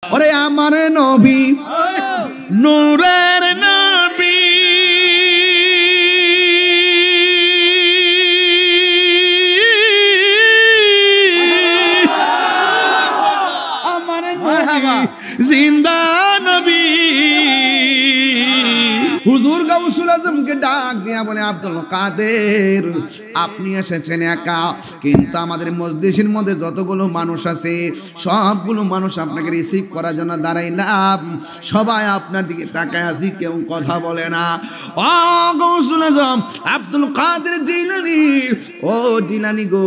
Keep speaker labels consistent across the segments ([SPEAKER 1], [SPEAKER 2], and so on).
[SPEAKER 1] ওরে আমার নবী
[SPEAKER 2] নূরের নবী
[SPEAKER 1] আমার নবী
[SPEAKER 2] জিন্দা নবী
[SPEAKER 1] হুজুর গাউসুল আজমকে ডাক দিয়া বলে, আব্দুল কাদের আপনি এসেছেন একা, কিন্তু আমাদের মজলিসের মধ্যে যতগুলো মানুষ আছে সবগুলো মানুষ আপনাকে রিসিভ করার জন্য দাঁড়াইলাম, সবাই আপনার দিকে তাকায় আছি, কেউ কথা বলে না। ও গাউসুল আজম আব্দুল কাদের জিলানী, ও জিলানী গো,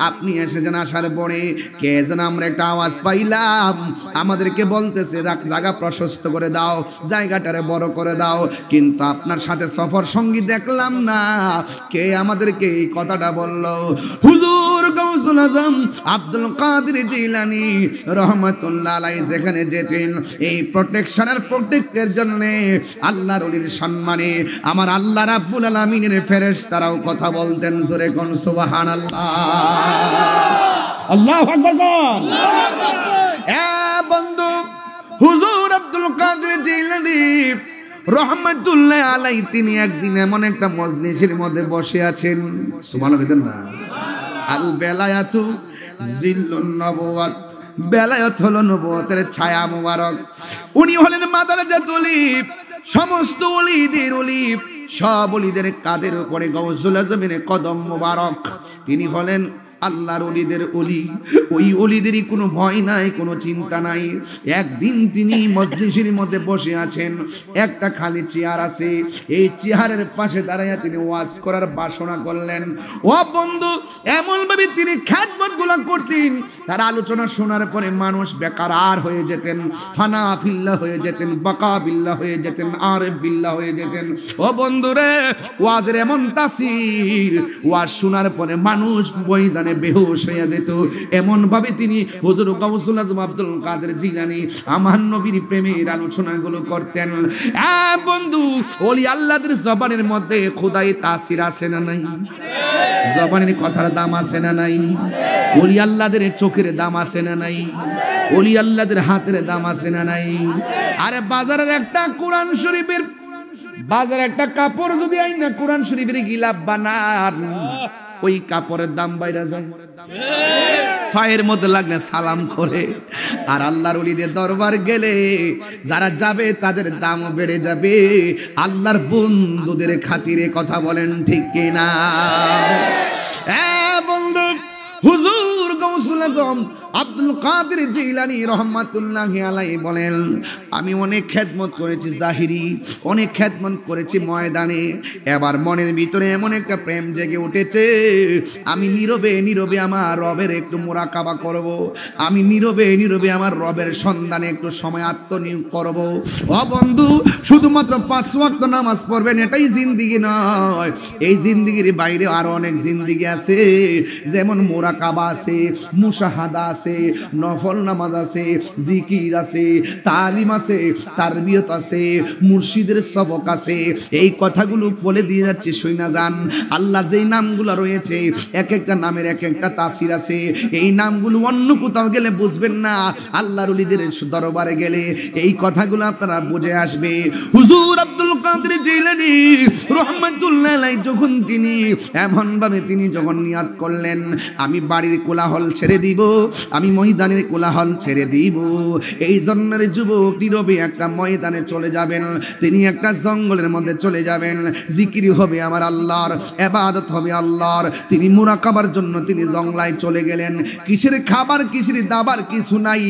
[SPEAKER 1] আপনি এসেছেন, আসার পরে কে যেন আমরা একটা আওয়াজ পাইলাম, আমাদেরকে বলতেছে জায়গা প্রশস্ত করে দাও, জায়গাটারে বড় করে দাও, কিন্তু আপনার সাথে সফর সঙ্গী দেখলাম না, কে আমাদেরকে এই কথাটা বললো? হুজুর গাউসুল আজম আব্দুল কাদের জিলানী রহমাতুল্লাহ আলাইহি যেখানে যেতেন এই প্রোটেকশনের প্রোটেক্টের জন্য আল্লাহর ওলির সম্মানে আমার আল্লাহ রাব্বুল আলামিনের ফেরেশতারাও কথা বলতেন। জোরে কোন সুবহানাল্লাহ, আল্লাহু আকবার। এ বন্ধু, হুজুর আব্দুল কাদের জিলানী রহমাতুল্লাহ আলাইহি তিনি একদিন এমন একটা মজলিসের মধ্যে বসে আছেন, সুবহানাল্লাহ না, আল বেলায়াতু জিল্লুন নবুওয়াত, বেলায়াত হলো নবুয়তের ছায়া মোবারক। উনি হলেন মাদারাজাতুল ওলি, সমস্ত ওলিদের ওলি, সব ওলিদের কাদের উপরে গাউসুল আজমের কদম মোবারক। তিনি হলেন আল্লাহর ওলিদের ওলি, ওই ওলিদেরই কোনো ভয় নাই, কোনো চিন্তা নাই। একদিন তিনি মজলিসের মধ্যে বসে আছেন, একটা খালি চেয়ার আছে, এই চেয়ারের পাশে দাঁড়াইয়া তিনি ওয়াজ করার বাসনা করলেন। ও বন্ধু, এমন ভাবে তিনি খিদমত গুলা করতেন, তার আলোচনা শোনার পরে মানুষ বেকারার হয়ে যেতেন, ফানা ফিল্লাহ হয়ে যেতেন, বাকা বিল্লাহ হয়ে যেতেন, আরিফ বিল্লাহ হয়ে যেতেন। ও বন্ধুরে, ওয়াজের এমন তাসির, ওয়াজ শোনার পরে মানুষ ময়দানে বেহুশ হয়ে যেত। এমন ভাবে তিনি হুজুর গাউসুল আজম আব্দুল কাদের জিলানী আমার নবীর প্রেমের আলোচনাগুলো করতেন। বন্ধু, ওলি আল্লাহদের জবানের মধ্যে খোদাই তাসির আছে না নাই? জবানের কথার দাম আছে না নাই? ওলি আল্লাহদের চোখের দাম আছে না নাই? ওলি আল্লাহদের হাতের দাম আছে না নাই? আরে বাজারের একটা কোরআন শরীফের, বাজারে একটা কাপড় যদি আইনা কোরআন শরীফের গিলাপ বানান, ওই কাপড়ের দাম বাইরা যায়, পায়ের মধ্যে লাগলে সালাম করে। আর আল্লাহর ওলিদের দরবার গেলে যারা যাবে তাদের দাম বেড়ে যাবে, আল্লাহর বন্ধুদের খাতিরে। কথা বলেন ঠিক কিনা? বন্ধু, হুজুর গাউসুল আজম আব্দুল কাদের জিলানী রহমাতুল্লাহি আলাইহি বলেন, আমি অনেক খেদমত করেছি জাহিরি, অনেক খেদমত করেছি ময়দানে, এবার মনের ভিতরে এমন একটা প্রেম জেগে উঠেছে, আমি নীরবে নীরবে আমার রবের একটু মুরাকাবা করব, আমি নীরবে নীরবে আমার রবের সন্ধানে একটু সময় আত্মনিয়োগ করব। ও বন্ধু, শুধুমাত্র 5 ওয়াক্ত নামাজ পড়বেন এটাই জিন্দেগি নয়, এই জিন্দেগির বাইরে আরো অনেক জিন্দেগি আছে, যেমন মুরাকাবা আছে, মুশাহাদা আছে, নফল নামাজ আছে, জিকির আছে, তালিম আছে, তারবিয়ত আছে, মুর্শিদের সবক আছে। এই কথাগুলো বলে দিয়ে যাচ্ছে, শুইনা যান। আল্লাহর যেই নামগুলো রয়েছে, এক একটা নামের এক একটা তাসির আছে, এই নামগুলো অন্য কোথাও গেলে বুঝবেন না, আল্লাহর ওলিদের দরবারে গেলে এই কথাগুলো আপনারা বুঝে আসবে। হুজুর আব্দুল কাদের জিলানী রহমাতুল্লাহ আলাইহি যখন তিনি এমন ভাবে তিনি যখন নিয়াত করলেন, আমি বাড়ির কোলাহল ছেড়ে দিব, আমি ময়দানের কোলাহল ছেড়ে দিব, এই জন্মের যুবক নীরবে একটা ময়দানে চলে যাবেন, তিনি একটা জঙ্গলের মধ্যে চলে যাবেন, জিকির হবে আমার আল্লাহর, ইবাদত হবে আল্লাহর। তিনি মুরাকাবার জন্য তিনি জঙ্গলায় চলে গেলেন, কিসের খাবার কিসের দাবার কিছু নাই,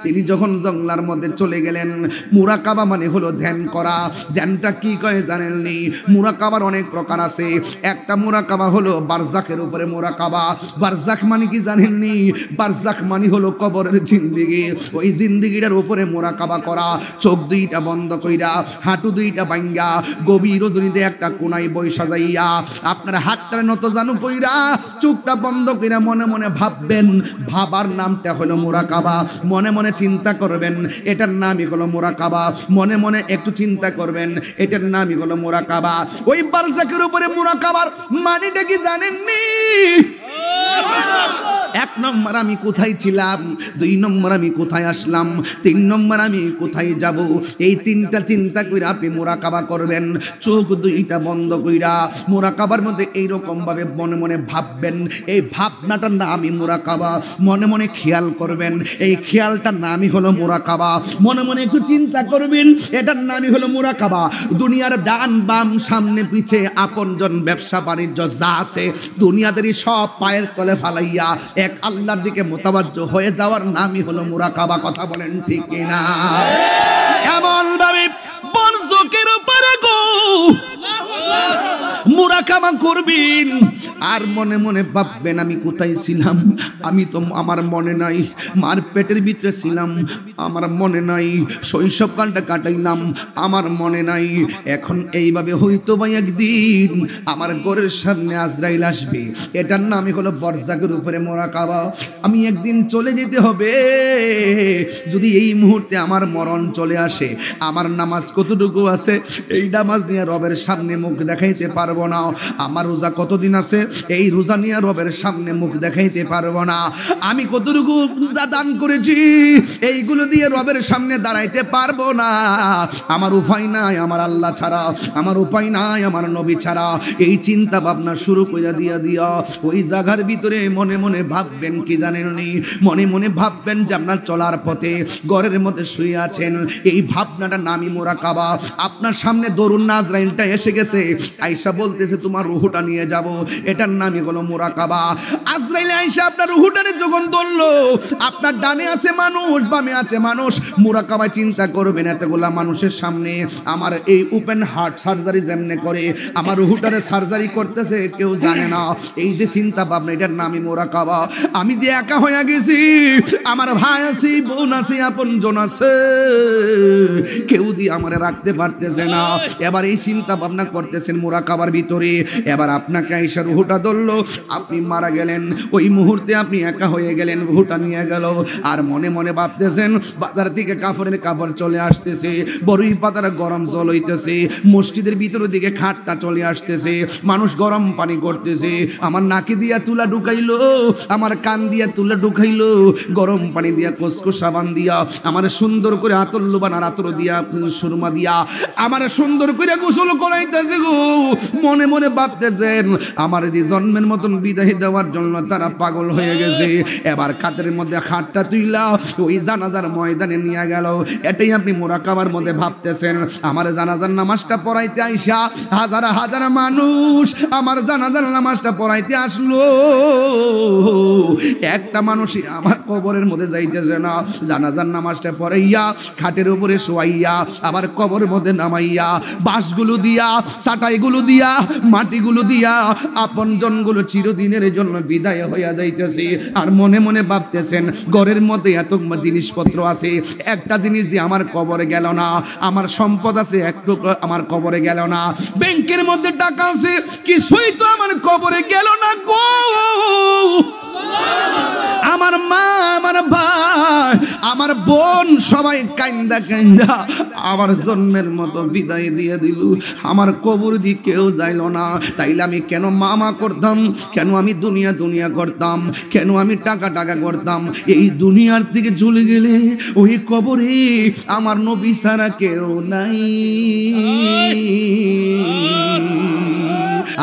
[SPEAKER 1] তিনি যখন জঙ্গলার মধ্যে চলে গেলেন, মুরাকাবা মানে হলো ধ্যান করা। ধ্যানটা কি কয় জানেননি? মুরাকাবার অনেক প্রকার আছে, একটা মুরাকাবা হলো বারজাখের উপরে মুরাকাবা। বারজাখ মানে কি জানেননি? বারজাখ মানে হলো কবরের জিন্দেগি, ওই জিন্দেগিটার উপরে মুরাকাবা করা। চোখ দুইটা বন্ধ কইরা, হাঁটু দুইটা ভাঙ্গা, গভীর রজনীতে একটা কোনায় বৈশা যাইয়া, আপনার হাতটা নত জানু কইরা, চোখটা বন্ধ কইরা মনে মনে ভাববেন, ভাবার নামটা হলো মুরাকাবা। মনে মনে চিন্তা করবেন, এটার নামই হলো মুরাকাবা। মনে মনে একটু চিন্তা করবেন, এটার নামই হলো মুরাকাবা। ওই বারজাখের উপরে মুরাকাবার মানেটা কি জানেননি? এক নম্বর আমি কোথায় ছিলাম, 2 নম্বর আমি কোথায় আসলাম, 3 নম্বর আমি কোথায় যাব। এই 3টা চিন্তা কইরা আপনি মুরাকাবা করবেন। চোখ 2টা বন্ধ কইরা মুরাকাবার মধ্যে এইরকম ভাবে মনে মনে ভাববেন। এই ভাবনাটার নামই মুরাকাবা। মনে মনে খেয়াল করবেন, এই খেয়ালটার নামই হলো মুরাকাবা। মনে মনে একটু চিন্তা করবেন, এটার নামই হলো মুরাকাবা। দুনিয়ার ডান বাম সামনে পিছে আপনজন ব্যবসা বাণিজ্য যা আছে দুনিয়াদেরই সব পায়ের তলে ফালাইয়া এক আল্লাহর দিকে মোতাবাজ্জ হয়ে যাওয়ার নামই হলো মুরাকাবা। কথা বলেন ঠিক কিনা? এমন ভাবে বরজকের উপরে গো মুরাকাবা করবেন আর মনে মনে ভাববেন আমি কোথায় ছিলাম, আমি তো আমার মনে নাই। মার পেটের ভিতরে ছিলাম, আমার মনে নাই। শৈশবকালটা কাটাইলাম, আমার মনে নাই। এখন এইভাবে হয়তো বা একদিন আমার ঘরের সামনে আজরাইল আসবে, এটার নামই হলো বরজাকের উপরে মুরাকাবা। আমি একদিন চলে যেতে হবে। যদি এই মুহূর্তে আমার মরণ চলে আসে, আমার নামাজ কতটুকু আছে এই নামাজ নিয়ে রবের সামনে মুখ দেখাইতে পারবো না। আমার রোজা কতদিন আছে এই রোজা নিয়ে রবের সামনে মুখ দেখাইতে পারবো না। আমি কতটুকু দান করেছি এইগুলো দিয়ে রবের সামনে দাঁড়াইতে পারবো না। আমার উপায় নাই আমার আল্লাহ ছাড়া, আমার উপায় নাই আমার নবী ছাড়া। এই চিন্তা ভাবনা শুরু করে দিয়া ওই জায়গার ভিতরে মনে মনে ভাববেন কি জানেন নি, মনে মনে ভাববেন যে আপনার চলার পথে ঘরের মধ্যে শুয়ে আছেন। এই ভাবনাটা নামই মুরাকাবা। আপনার সামনে দরুন আজরাইলটা এসে গেছে, আয়েশা বলতেছে তোমার রূহটা নিয়ে যাব, এটার নামই হলো মুরাকাবা। আজরাইল আয়েশা আপনার রূহটারে যখন ধরলো, আপনার ডানে আছে মানুষ, বামে আছে মানুষ। মুরাকাবা চিন্তা করবেন এতগুলা মানুষের সামনে আমার এই ওপেন হার্ট সার্জারি যেমনে করে আমার রূহটারে সার্জারি করতেছে কেউ জানে না। এই যে চিন্তা ভাবনা এটার নামই মুরাকাবা। আমি যে একা হয়ে গেছি, আমার ভাই আছে, বোন আছে, আপনজন আছে, কেউ দিয়ে আমারে রাখতে পারতেছে না। এবার এই চিন্তা ভাবনা করতেছেন মুরাকাবার ভিতরে। এবার আপনাকে আয়েশা রূহটা ধরলো, আপনি মারা গেলেন, ওই মুহূর্তে আপনি একা হয়ে গেলেন, রূহটা নিয়ে গেল। আর মনে মনে ভাবতেছেন বাজার থেকে কাপড়ের কাপড় চলে আসতেছে, বড়ই পাতার গরম জল হইতেছে, মসজিদের ভিতরের দিকে খাটটা চলে আসতেছে, মানুষ গরম পানি করতেছে। আমার নাকে দিয়া তুলা ঢুকাইলো, আমার কান দিয়া তুলা ঢুকাইলো, গরম পানি দিয়া কসকো সাবান দিয়া আমার সুন্দর করে আতর লোবান আর আতর দিয়া সুরমা দিয়া আমার সুন্দর করে গোসল করাইতেছে গো। মনে মনে ভাবতেছেন আমার যে জন্মের মতন বিদায় দেওয়ার জন্য তারা পাগল হয়ে গেছে। এবার খাতের মধ্যে খাটটা তুইলা ওই জানাজার ময়দানে নিয়ে গেল। এটাই আপনি মুরাকাবার মধ্যে ভাবতেছেন। আমার জানাজার নামাজটা পড়াইতে আইসা হাজার হাজার মানুষ আমার জানাজার নামাজটা পড়াইতে আসলো, একটা মানুষই আমার কবরের মধ্যে যাইতেছে না। জানাজার নামাজটা পড়াইয়া খাটের উপরে শোয়াইয়া আবার কবরের মধ্যে নামাইয়া বাঁশগুলো দিয়া, চাটাইগুলো দিয়া, মাটিগুলো দিয়া আপনজনগুলো চিরদিনের জন্য বিদায় হইয়া যাইতেছে। আর মনে মনে ভাবতেছেন ঘরের মধ্যে এত জিনিসপত্র আছে, একটা জিনিস দিয়ে আমার কবরে গেল না। আমার সম্পদ আছে একটু আমার কবরে গেল না, ব্যাংকের মধ্যে টাকা আছে কিছুই তো আমার কবরে গেল না গো। আমার মা, আমার ভাই, আমার বোন সবাই কান্দা কান্দা আমার জন্মের মতো বিদায় দিয়ে দিল। আমার কবর দিয়ে কেউ যাইল না। তাইলে আমি কেন মামা করতাম, কেন আমি দুনিয়া দুনিয়া করতাম, কেন আমি টাকা টাকা করতাম? এই দুনিয়ার দিকে চলে গেলে ওই কবরে আমার নবী ছাড়া কেউ নাই।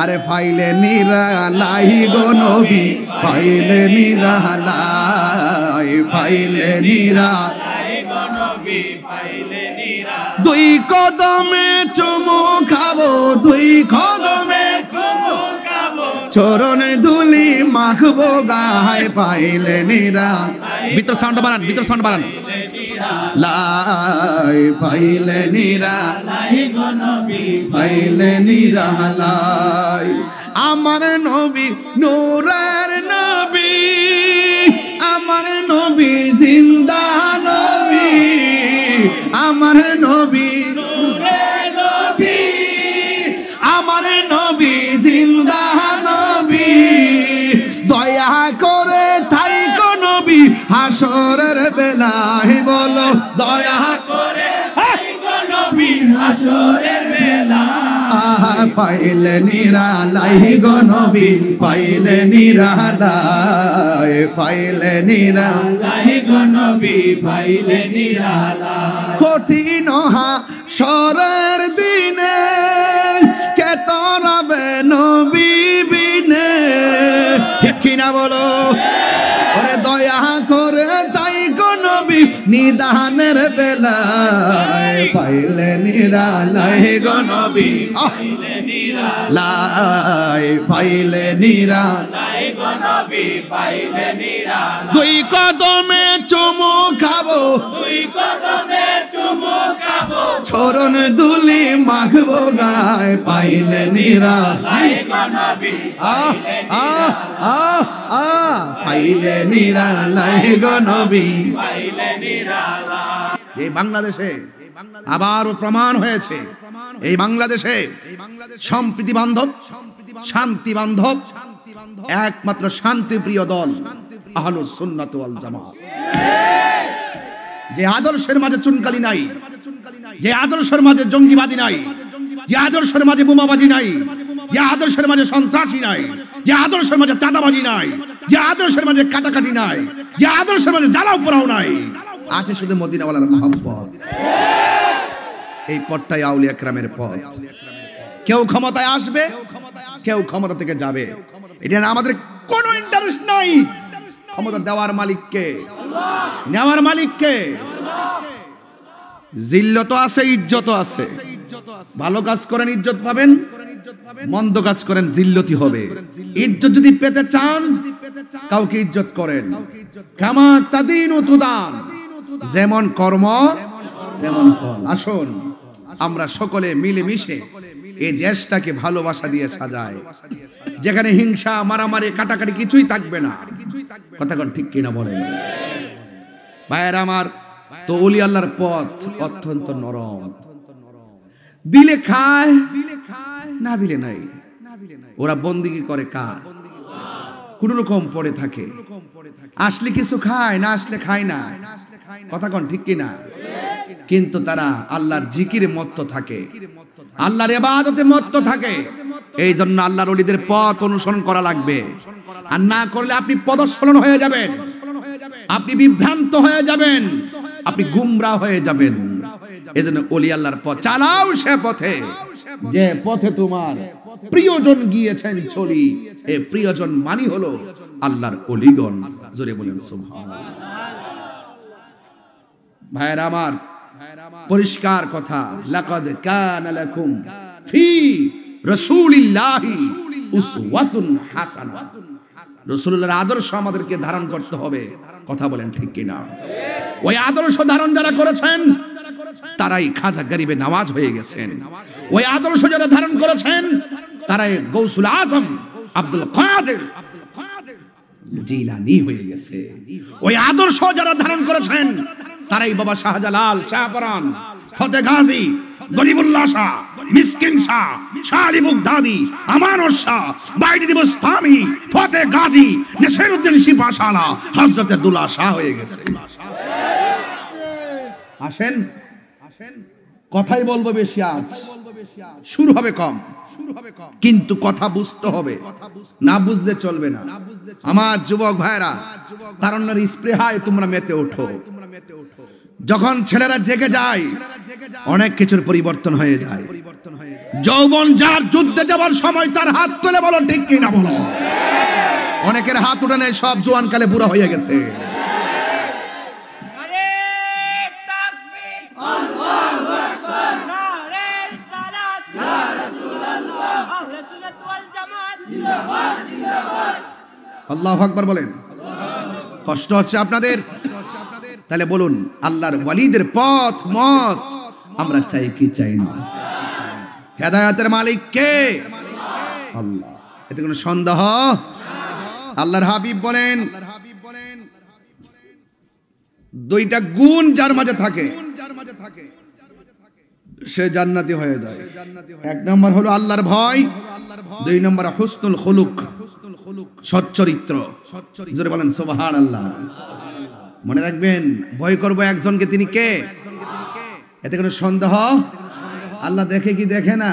[SPEAKER 1] আরে ফাইলে নিরালাই গো নবী, ফাইলে নিরালাই, ফাইলে নিরালাই গো নবী, ফাইলে নিরালাই। দুই কদমে চুমু খাবো, দুই কদমে চুমু খাবো, চরণে ধুলি মাখবো গায়, পাইলে নিরালাই। ভিতর সাউন্ড বাড়ান, ভিতর সাউন্ড বাড়ান। লাই পাইলে নিরালাই গো নবী, পাইলে নিরালাই। আমার নবী নূরের নবী, আমার নবী জিন্দা নবী, আমার নবী নূরের নবী, আমার নবী জিন্দা নবী। দয়া করে থাইকো নবী হাসরের বেলায়, বলো দয়া করে থাইকো নবী হাসরের বেলায়। পাইলে নিরালাই গো নবী পাইলে নিরালাই পাইলে নিরালাই গো নবী পাইলে নিরালাই কঠিন হাসরের দিনে কে তরাবে নবী বিনে ঠিক কিনা বলো ওরে দয়া করে তাই গো নবী নিদানের বেলায় পাইলে নিরালাই গো নবী পাইলে নিরালাই পাইলে নিরালাই গো নবী পাইলে নিরালাই
[SPEAKER 2] দুই কদমে চুমু
[SPEAKER 1] খাবো
[SPEAKER 2] দুই কদমে চুমু খাবো
[SPEAKER 1] চরণ দুলি মাখবো গায় পাইলে নিরালাই
[SPEAKER 2] গো নবী
[SPEAKER 1] পাইলে নিরালাই গো নবী
[SPEAKER 2] পাইলে নিরালাই।
[SPEAKER 1] এই বাংলাদেশে আবারও প্রমাণ হয়েছে এই বাংলাদেশে সম্প্রীতি বান্ধব শান্তি বান্ধব একমাত্র শান্তিপ্রিয় দল আহলুস সুন্নাত ওয়াল জামাত। যে আদর্শের মাঝে চুনকালি নাই, যে আদর্শের মাঝে জঙ্গিবাজি নাই, যে আদর্শের মাঝে বোমাবাজি নাই, যে আদর্শের মাঝে সন্ত্রাসী নাই, যে আদর্শের মাঝে চাঁদাবাজি নাই, যে আদর্শের মাঝে কাটাকাটি নাই, যে আদর্শের মাঝে জ্বালাও পোড়াও নাই, আছে শুধু মদিনাওয়ালার মহব্বত। এই পথটাই আউলিয়া কেরামের পথ। কেউ ক্ষমতায় আসবে, কেউ ক্ষমতা থেকে যাবে, এটা আমাদের কোনো ইন্টারেস্ট নাই। ক্ষমতা দেওয়ার মালিককে, নেওয়ার মালিককে। জিল্লত আছে, ইজ্জত আছে। ভালো কাজ করেন ইজ্জত পাবেন, মন্দ কাজ করেন জিল্লতি হবে। ইজ্জত যদি পেতে চান কাউকে ইজ্জত করেন। কামা তাদিনু তুদান, যেমন কর্ম তেমন ফল। আসুন আমরা সকলে মিলেমিশে এই দেশটাকে ভালোবাসা দিয়ে সাজাই, যেখানে হিংসা মারামারি কাটাকাটি কিছুই থাকবে না। কথা কোন ঠিক কিনা বলেন ভাইয়েরা আমার? তো ওলি আল্লাহর পথ অত্যন্ত নরম, দিলে খায় না দিলে নাই। ওরা বন্দিগি করে কার? কোন রকম পড়ে থাকে, আসলে কিছু খায়, না আসলে খায় না। কথা কোন ঠিক কিনা? কিন্তু তারা আল্লাহর জিকিরে মত্ত থাকে, আল্লাহর ইবাদতে মত্ত থাকে। এই জন্য আল্লাহর ওলিদের পথ অনুসরণ করা লাগবে। আর না করলে আপনি পদস্খলন হয়ে যাবেন, আপনি বিভ্রান্ত হয়ে যাবেন, আপনি গুমরাহ হয়ে যাবেন। এজন্য ওলি আল্লাহর পথ চালাও, সে পথে যে পথে তোমার প্রিয়জন গিয়েছেন চলি। এই প্রিয়জন মানি হলো আল্লাহর ওলিগণ। জোরে বলেন সুবহানাল্লাহ। ভাইরা আমার, পরিষ্কার কথা, লাকাদ কানা লাকুম ফি রাসূলিল্লাহি উসওয়াতুন হাসানাহ। রাসূলুল্লাহর আদর্শ আমাদেরকে ধারণ করতে হবে। কথা বলেন ঠিক কিনা? ওই আদর্শ ধারণ যারা করেছেন তারাই খাজা গরিবে নওয়াজ হয়ে গেছেন। ওই আদর্শ যারা ধারণ করেছেন তারাই গৌসুল আজম আব্দুল কাদের জিলানী হয়ে গেছে। ওই আদর্শ যারা ধারণ করেছেন তারাই বাবা শাহজালাল, শাহপরান, ফতে গাজী, গরিবুল্লাহ শাহ, মিসকিন শাহ, শাহ আলী বুগদাদি, আমানত শাহ, বাইদি বুস্তামি, ফতে গাজী, নসিরউদ্দিন শিফাশালা, হযরত দুলা শাহ হয়ে গেছে। আসেন কথাই বলবো বেশি, আজ শুরু হবে কম, কিন্তু কথা বুঝতে হবে, না বুঝলে চলবে না। আমার যুবক ভাইরা, তারুণ্যের স্পৃহায় তোমরা মেতে ওঠো। যখন ছেলেরা জেগে যায় অনেক কিছুর পরিবর্তন হয়ে যায়। যৌবন যার যুদ্ধে যাবার সময় তার হাত তুলে বলো ঠিক কিনা বলো। অনেকের হাত উঠে নেয়, সব জোয়ান কালে বুড়া হয়ে গেছে। আল্লাহু আকবার বলেন। কষ্ট হচ্ছে আপনাদের? তাহলে বলুন, আল্লাহর ওয়ালিদের পথ মত আমরা চাই কি চাই না? হেদায়েতের মালিক কে? আল্লাহ। এতে কোনো সন্দেহ? আল্লাহর হাবিব বলেন, দুইটা গুণ যার মাঝে থাকে সে জান্নাতি হয়ে যায়। এক নম্বর হলো আল্লাহর ভয়, দুই নম্বর হুসনুল খুলুক, সচ্চরিত্র। জোরে বলেন সুবহানাল্লাহ। মনে রাখবেন, ভয় করব একজনকে, তিনি কে? এতে কোনো সন্দেহ? আল্লাহ দেখে কি দেখে না?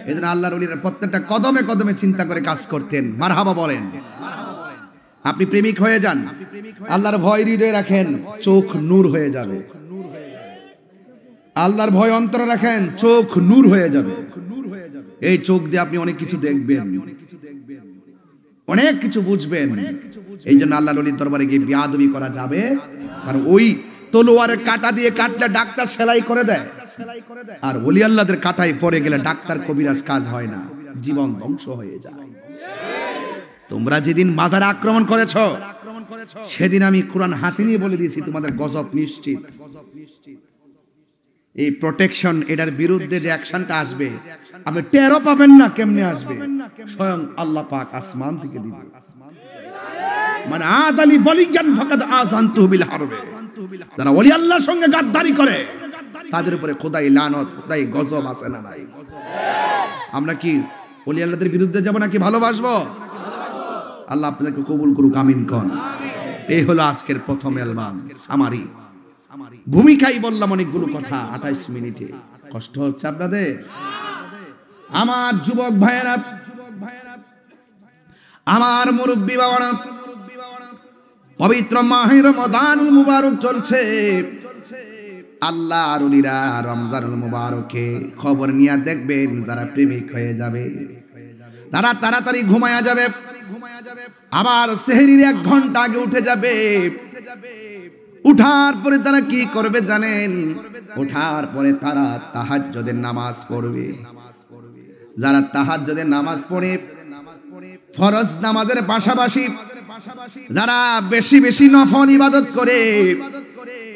[SPEAKER 1] এজন্য আল্লাহর ওলিরা প্রত্যেকটা কদমে কদমে চিন্তা করে কাজ করতেন। মারহাবা বলেন। আপনি প্রেমিক হয়ে যান, আল্লাহর ভয় হৃদয়ে রাখেন, চোখ নূর হয়ে যাবে। আল্লাহর ভয় অন্তরে রাখেন, চোখ নূর হয়ে যাবে। এই চোখ দিয়ে আপনি অনেক কিছু দেখবেন, অনেক কিছু বুঝবেন। এই জন্য আল্লাহর ওলির দরবারে গিয়ে বেয়াদবি করা যাবে, কারণ ওই তলোয়ারের কাঁটা দিয়ে কাটলে ডাক্তার সেলাই করে দেয়, আর ওলি আল্লাহদের কাঁটায় পড়ে গেলে ডাক্তার কবিরাজ কাজ হয় না, জীবন ধ্বংস হয়ে যায়। তোমরা যেদিন মাজারে আক্রমণ করেছ সেদিন আমি কোরআন হাতে নিয়ে বলে দিয়েছি তোমাদের গজব নিশ্চিত। এই প্রোটেকশন, এটার বিরুদ্ধে যে অ্যাকশনটা আসবে আপনি টেরও পাবেন না কেমনে আসবে, স্বয়ং আল্লাহ পাক আসমান থেকে দিবে। মানে আদালি ওয়ালিয়ান ফাকাদ আযানতুহু বিল হারবে, যারা ওলি আল্লাহর সঙ্গে গাদ্দারি করে তাদের উপরে খোদাই লানত, খোদাই গজব আছে না নাই? আমরা কি ওলি আল্লাহদের বিরুদ্ধে যাব নাকি ভালোবাসবো? আল্লাহ আপনাদেরকে কবুল করুক, আমিন কোন। এই হলো আজকের প্রথম অ্যালবাম সামারি। ভূমিকাই বললাম অনেকগুলো কথা 28 মিনিটে। কষ্ট হচ্ছে আপনাদের? আমার যুবক ভাইয়েরা, আমার মুরব্বী বাবারা, পবিত্র মাহে রমাদানুল মুবারক চলছে। আল্লাহর ওলিরা রমজানুল মুবারকে খবর নিয়ে দেখবেন যারা প্রেমিক হয়ে যাবে তারা তাড়াতাড়ি ঘুমায়া যাবে, আবার সেহরির 1 ঘন্টা আগে উঠে যাবে। উঠার পরে তারা কি করবে জানেন? উঠার পরে তারা তাহাজ্জুদের নামাজ পড়বে। যারা তাহাজ্জুদের নামাজ পড়ে ফরজ নামাজের পাশাপাশি যারা বেশি বেশি নফল ইবাদত করে,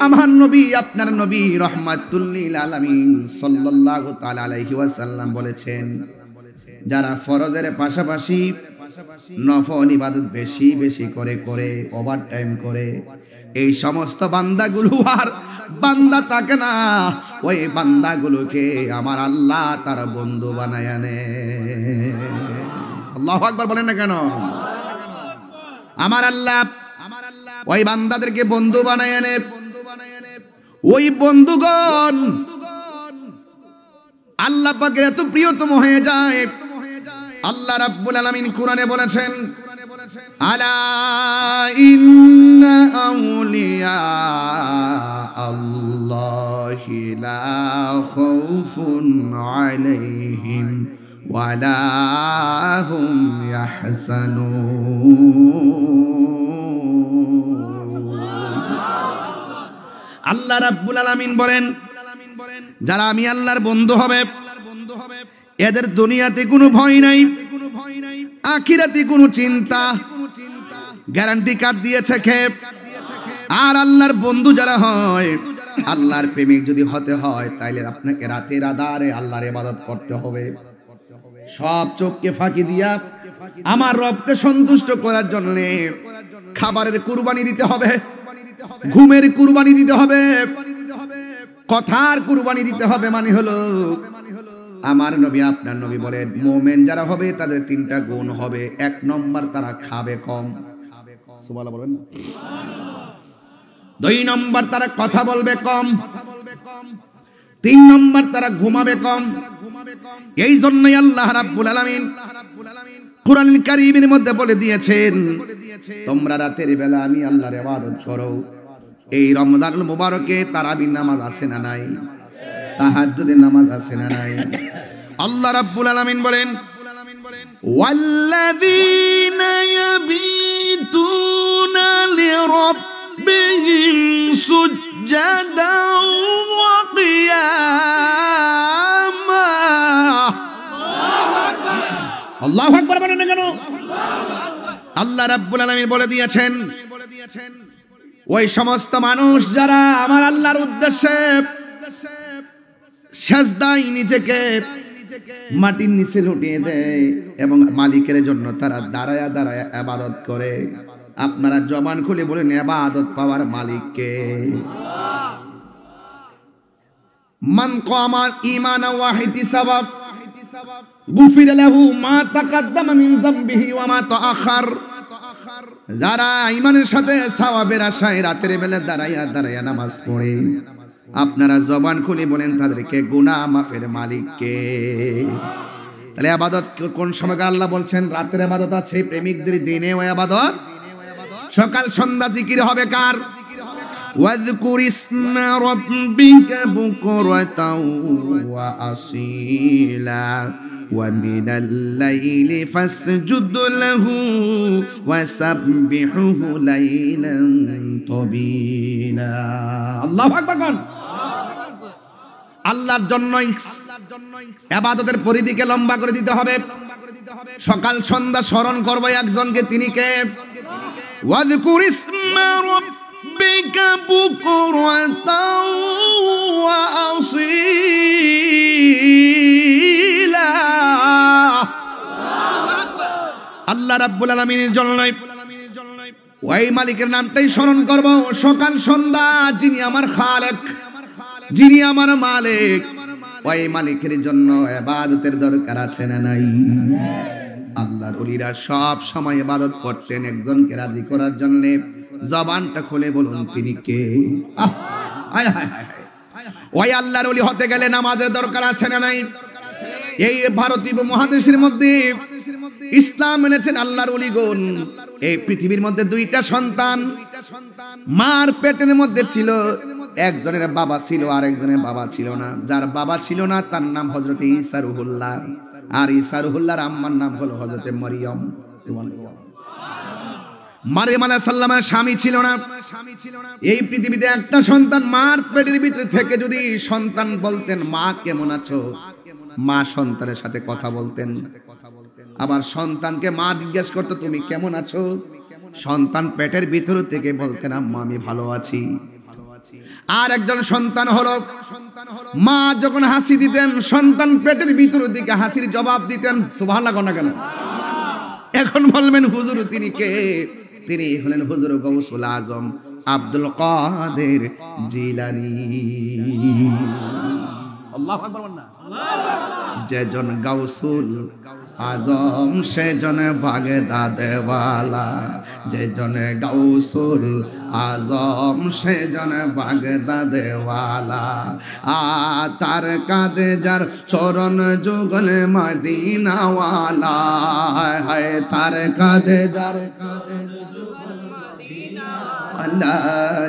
[SPEAKER 1] আমার নবী আপনার নবী রাহমাতুল লিল আলামিন সাল্লাল্লাহু তাআলা আলাইহি ওয়াসাল্লাম বলেছেন, যারা ফরজের পাশাপাশি নফল ইবাদত বেশি বেশি করে ওভার টাইম করে, এই সমস্ত বান্দাগুলো আর বান্দা থাকে না, ওই বান্দাগুলোকে আমার আল্লাহ তার বন্ধু বানায় আনে। আল্লাহু আকবার বলেন না কেন? আমার আল্লাহ ওই বান্দাদেরকে বন্ধু বানায় আনে। ওই বন্ধুগণ আল্লাহ পাকের এত প্রিয়তম হয়ে যায়, আল্লাহ রাব্বুল আলামিন কোরআনে বলেছেন, আলা ইন্না আউলিয়া আল্লাহি লা খাউফুন আলাইহিম ওয়া লা হুম ইয়াহজানুন। আল্লাহ রাব্বুল আলামিন বলেন, যারা আমি আল্লাহর বন্ধু হবে এদের দুনিয়াতে কোনো ভয় নাই, আখিরাতে কোনো চিন্তা, গ্যারান্টি কার্ড দিয়েছে খেপ। আর আল্লাহর বন্ধু যারা হয়, আল্লাহর প্রেমিক যদি হতে হয় তাইলে আপনাকে রাতের আধারে আল্লাহর ইবাদত করতে হবে। সব চোখকে ফাঁকি দিয়া আমার রবকে সন্তুষ্ট করার জন্য খাবারের কুরবানি দিতে হবে, ঘুমের কুরবানি দিতে হবে, কথার কুরবানি দিতে হবে। মানে হলো আমার নবী আপনার নবী বলেন, মুমিন যারা হবে তাদের 3টা গুণ হবে। 1 নম্বর তারা খাবে কম, সুবহানাল্লাহ বলেন না। 2 নম্বর তারা কথা বলবে কম, 3 নম্বর তারা ঘুমাবে কম। এই জন্যই আল্লাহ রাব্বুল আলামিন কুরআনুল কারীমের মধ্যে বলে দিয়েছেন, তোমরা রাতের বেলা আমি আল্লাহর ইবাদত করো। এই রমজানুল মুবারকে তারাবির নামাজ আছে না নাই? তাহাজ্জুদের নামাজ আছে না নাই? আল্লাহ রাব্বুল আলামিন বলেন, ওয়াল্লাযীনা ইয়াবিতুনা লিরাব্বিহিম সুজদাও ওয়া কিয়ামা। আল্লাহু আকবার বলেন না কেন? আল্লাহ রাব্বুল আলামিন বলে দিয়েছেন, ওই সমস্ত মানুষ যারা আমার আল্লাহর উদ্দেশ্যে সেজদায় নিজেকে মাটির নিচে লুটিয়ে দেয় এবং মালিকের জন্য তারা দাঁড়ায়া দাঁড়ায়া ইবাদত করে। আপনারা জবান খুলে বলেন, ইবাদত পাওয়ার মালিককে। মান কামা ঈমানা ওয়া ইহতিসাবা গুফিরা লাহু মা তাকাদ্দামা মিন যামবিহি ওয়া মা তাআখার। যারা ঈমানের সাথে সওয়াবের আশায় রাতের বেলা দাঁড়ায়া দাঁড়ায়া নামাজ পড়ে, আপনারা জবান খুলে বলেন তাদেরকে গুনাহ মাফের মালিককে। তাহলে ইবাদত কোন সময়কার আল্লাহ বলছেন রাতের ইবাদত আছে প্রেমিকদের, দিনেও ইবাদত। সকাল সন্ধ্যা জিকির হবে কার? ওয়াজকুর ইসমা রাব্বিকা বুকরাতাও ওয়া আসীলা ওয়া মিনাল লাইলি ফাসজুদ লাহু ওয়া সাব্বিহুহু লাইলান তাবিলা। আল্লাহু আকবার বল। আল্লাহর জন্য ইবাদতের পরিধিকে লম্বা করে দিতে হবে। সকাল সন্ধ্যা স্মরণ করব একজনকে, তিনি কে? ওয়াজকুর ইসমা রাব্বিকা বুকরাতাও ওয়া আসীলা। আল্লাহ রাব্বুল আলামিনের জন্য ওই মালিকের নামটাই স্মরণ করব সকাল সন্ধ্যা, যিনি আমার খালেক, যিনি আমার মালিক। ওই মালিকের জন্য ইবাদতের দরকার আছে না নাই? আল্লাহর ওলিরা সব সময় ইবাদত করতেন একজনকে রাজি করার জন্য। জবানটা খুলে বলুন তিনি কে? হায় হায় হায়। ওই আল্লাহর ওলি হতে গেলে নামাজের দরকার আছে না নাই? এই ভারতীয় মহাদেশের মধ্যে ইসলাম এনেছেন আল্লাহর ওলিগণ। এই পৃথিবীর মধ্যে দুইটা সন্তান মার পেটের মধ্যে ছিল, একজনের বাবা ছিল আর একজনের বাবা ছিল না। যার বাবা ছিল না তার নাম হযরত ঈসা রুহুল্লাহ, আর ঈসা রুহুল্লাহর আম্মার নাম হলো হযরত মরিয়ম। মারিয়াম আলাইহিস সালামের স্বামী ছিল না। এই পৃথিবীতে একটা সন্তান মার পেটের ভিতরে থেকে যদি সন্তান বলতেন মা কেমন আছো, মা সন্তানের সাথে কথা বলতেন। আবার সন্তানকে মা জিজ্ঞেস করতো তুমি কেমন আছো, সন্তান পেটের ভিতর থেকে বলতেন আম্মা আমি ভালো আছি। আর একজন সন্তান হলো মা যখন হাসি দিতেন সন্তান পেটের ভিতর দিকে হাসির জবাব দিতেন। সুবহানাল্লাহ না কেন? এখন বলবেন হুজুর তিনি কে? তিনি হলেন হুজুর গৌসুল আজম আব্দুল কাদের জিলানী। আল্লাহু আকবার বলুন না। যেজন গাউসুল আজম সেজন বাগদাদওয়ালা, যেজন গাউসুল আজম সেজন বাগদাদওয়ালা। তার কাঁধে যার চরণ যুগল মদিনাওয়ালা, হায় তার কাঁধে যার আল্লাহ।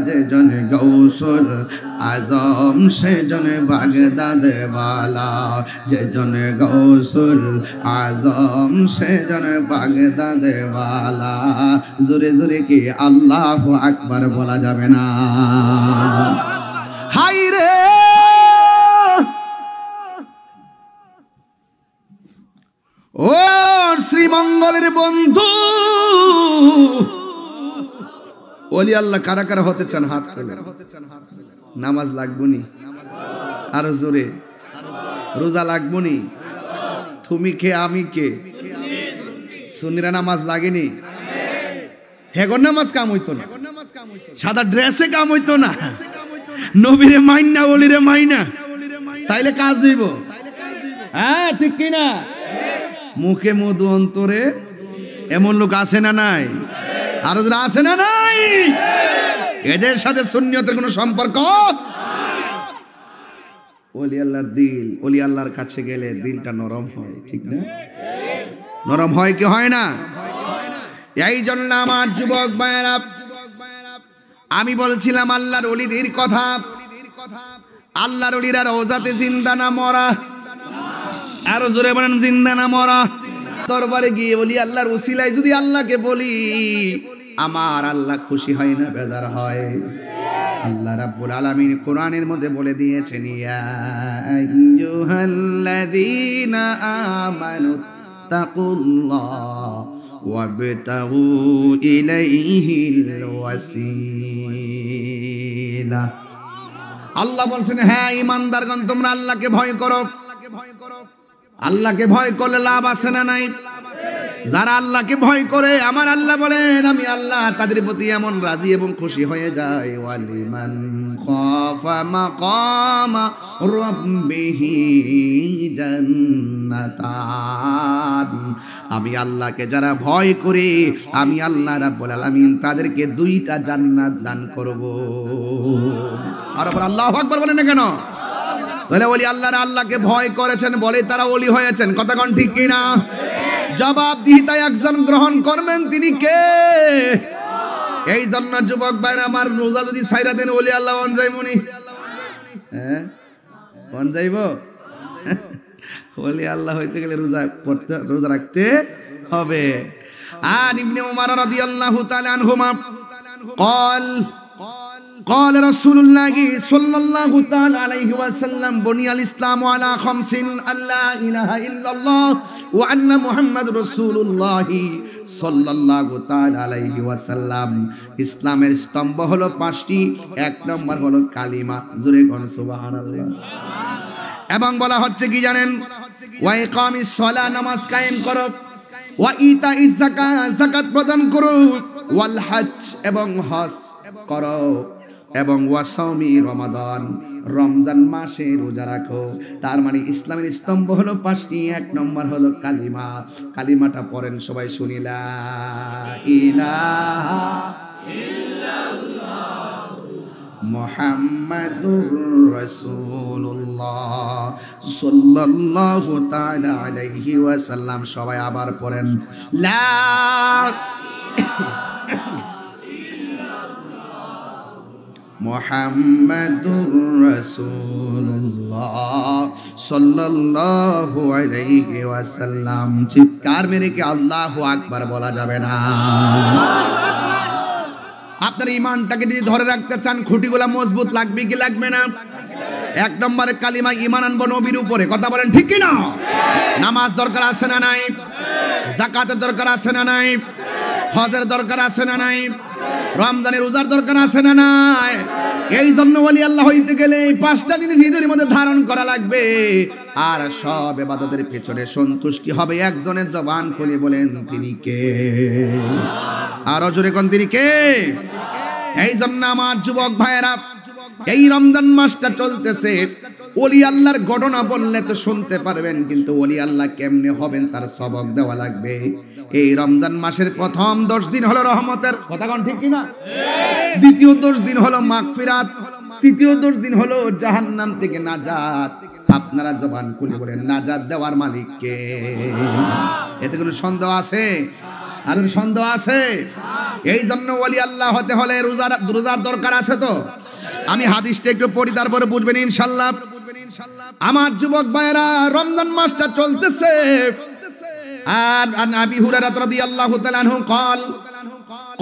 [SPEAKER 1] যেজন গৌসুল আজম সেজন বাগদাদওয়ালা, যেজন গৌসুল আজম সেজন বাগদাদওয়ালা। জোরে জোরে কি আল্লাহু আকবার বলা যাবে না? হাই রে ও শ্রীমঙ্গলের বন্ধু, ওলি আল্লাহ কারা কারা হতে চান হাত তোলেন। নামাজ লাগবনি আরো জোরে, রোজা লাগবনি। তুমি কে আমি কে? সুন্নিরা নামাজ লাগেনি, হেগর নামাজ কাম হইতো না, সাদা ড্রেসে কাম হইতো না, নবীরে মাইনা ওলিরে মাইনা, তাইলে কাজ হইব। হ্যাঁ ঠিক কিনা? মুখে মধু অন্তরে এমন লোক আছে না নাই? আর যারা আছে না নাই? এদের সাথে সুন্নিয়তের কোনো সম্পর্ক? ওলি আল্লাহর দিল, ওলি আল্লাহর কাছে গেলে দিলটা নরম হয়, ঠিক না? নরম হয় কি হয় না? এই জন্য আমার যুবক ভাইয়েরা আমি বলছিলাম আল্লাহর ওলিদের কথা। আল্লাহর ওলিরা রওজাতে জিন্দা না মরা? আরো জোরে বলেন জিন্দা না মরা? দরবারে গিয়ে বলি আল্লাহর ওসিলায় যদি আল্লাহকে বলি আমার আল্লাহ খুশি হয় না বেজার হয়? আল্লাহ রাব্বুল আলামিন কোরআনের মধ্যে বলে দিয়েছেন ইয়া আইয়ুহাল্লাযীনা আমানু তাকুল্লাহ ওয়াবতাগু ইলাইহিল ওয়াসিলা। আল্লাহ বলছেন হ্যাঁ ঈমানদারগণ তোমরা আল্লাহকে ভয় করো। আল্লাহকে ভয় করলে লাভ আছে না নাই? যারা আল্লাহকে ভয় করে আমার আল্লাহ বলেন আমি আল্লাহ তাদের প্রতি এমন রাজি এবং খুশি হয়ে যায়। ওয়ালিমান খাফা মাকামা রাব্বিহি জান্নাতান। আমি আল্লাহকে যারা ভয় করে আমি আল্লাহ রাব্বুল আলামিন তাদেরকে দুইটা জান্নাত দান করব। আর আল্লাহু আকবার বলেন না কেন? তাহলে ওলি আল্লাহরা আল্লাহকে ভয় করেছেন বলে তারা ওলি হয়েছেন, কথা কোন ঠিক কিনা? জবাবদিহিতায় একজন গ্রহণ করবেন, তিনি কে? এই জন্য যুবক ভাইরা আমার, রোজা যদি ছাইরা দেন ওলি আল্লাহ অন যাইবনি, হ্যাঁ অন যাইব? ওলি আল্লাহ হইতে গেলে রোজা পড়তে, রোজা রাখতে হবে। আর ইবনে উমর রাদিয়াল্লাহু তাআলা আনহুমা قال قال رسول الله صلى الله تعالى عليه وسلم بني الإسلام على خمس: لا إله إلا الله وأن محمد رسول الله صلى الله تعالى عليه وسلم। ইসলামের স্তম্ভ হলো পাঁচটি। এক নম্বর হলো কালিমা, জোরে কোন সুবহানাল্লাহ। এবং বলা হচ্ছে কি জানেন? ওয়া ইকামিস সালাহ, নামাজ কায়েম করো, ওয়া ইতাইজ যাকাত, যাকাত প্রদান করো, ওয়াল হজ, এবং হজ করো, এবং ওয়াসাউমি রমাদান, রমজান মাসে রোজা রাখো। তার মানে ইসলামের স্তম্ভ হলো পাঁচটি। এক নম্বর হলো কালিমা। কালিমাটা পড়েন সবাই, শুনি লা ইলাহা ইল্লাল্লাহ মুহাম্মাদুর রাসূলুল্লাহ সাল্লাল্লাহু তাআলা আলাইহি ওয়াসাল্লাম। সবাই আবার পড়েন লা মুহাম্মাদুর রাসূলুল্লাহ সাল্লাল্লাহু আলাইহি ওয়াসাল্লাম। চিৎকার মেরে কি আল্লাহু আকবার বলা যাবে না? আপনার ঈমানটাকে যদি ধরে রাখতে চান, খুঁটিগুলা মজবুত লাগবে কি লাগবে না? এক নম্বরে কালিমা, ঈমান আনবো নবীর উপরে, কথা বলেন ঠিক কি না? নামাজ দরকার আছে না নাই? যাকাতের দরকার আছে না নাই? হজের দরকার আছে না নাই? রমজানের রোজার দরকার আছে না নাই? এই জন্য ওলি আল্লাহ হইতে গেলে এই পাঁচটা জিনিস হৃদয়ের মধ্যে ধারণ করা লাগবে। আর সব ইবাদতের পেছনে সন্তুষ্টি হবে একজনের। জবান খুলে বলেন তিনি কে? আরো জোরে কোন তিনি কে? এই জন্য আমার যুবক ভাইয়েরা, এই রমজান মাসটা চলতেছে, ওলি আল্লাহর ঘটনা বললে তো শুনতে পারবেন, কিন্তু ওলি আল্লাহ কেমনে হবেন তার সবক দেওয়া লাগবে। এই রমজান মাসের প্রথম 10 দিন হলো রহমতের, কথা কোন ঠিক কিনা? দ্বিতীয় 10 দিন হলো মাগফিরাত, তৃতীয় 10 দিন হলো জাহান্নাম থেকে নাজাত। আপনারা জবান খুলে বলেন নাজাত দেওয়ার মালিক কে? এতে কোনো সন্দেহ আছে? আর সন্দেহ আছে? এই জন্য ওলি আল্লাহ হতে হলে রোজার দরকার আছে। তো আমি হাদিসটা একটু পড়ি, তারপরে বুঝবেন ইনশাআল্লাহ। আমার যুবক ভাইরা, রমজান মাসটা চলতেছে। আর আবি হুরায়রা রাদিয়াল্লাহু তাআলা আনহু قال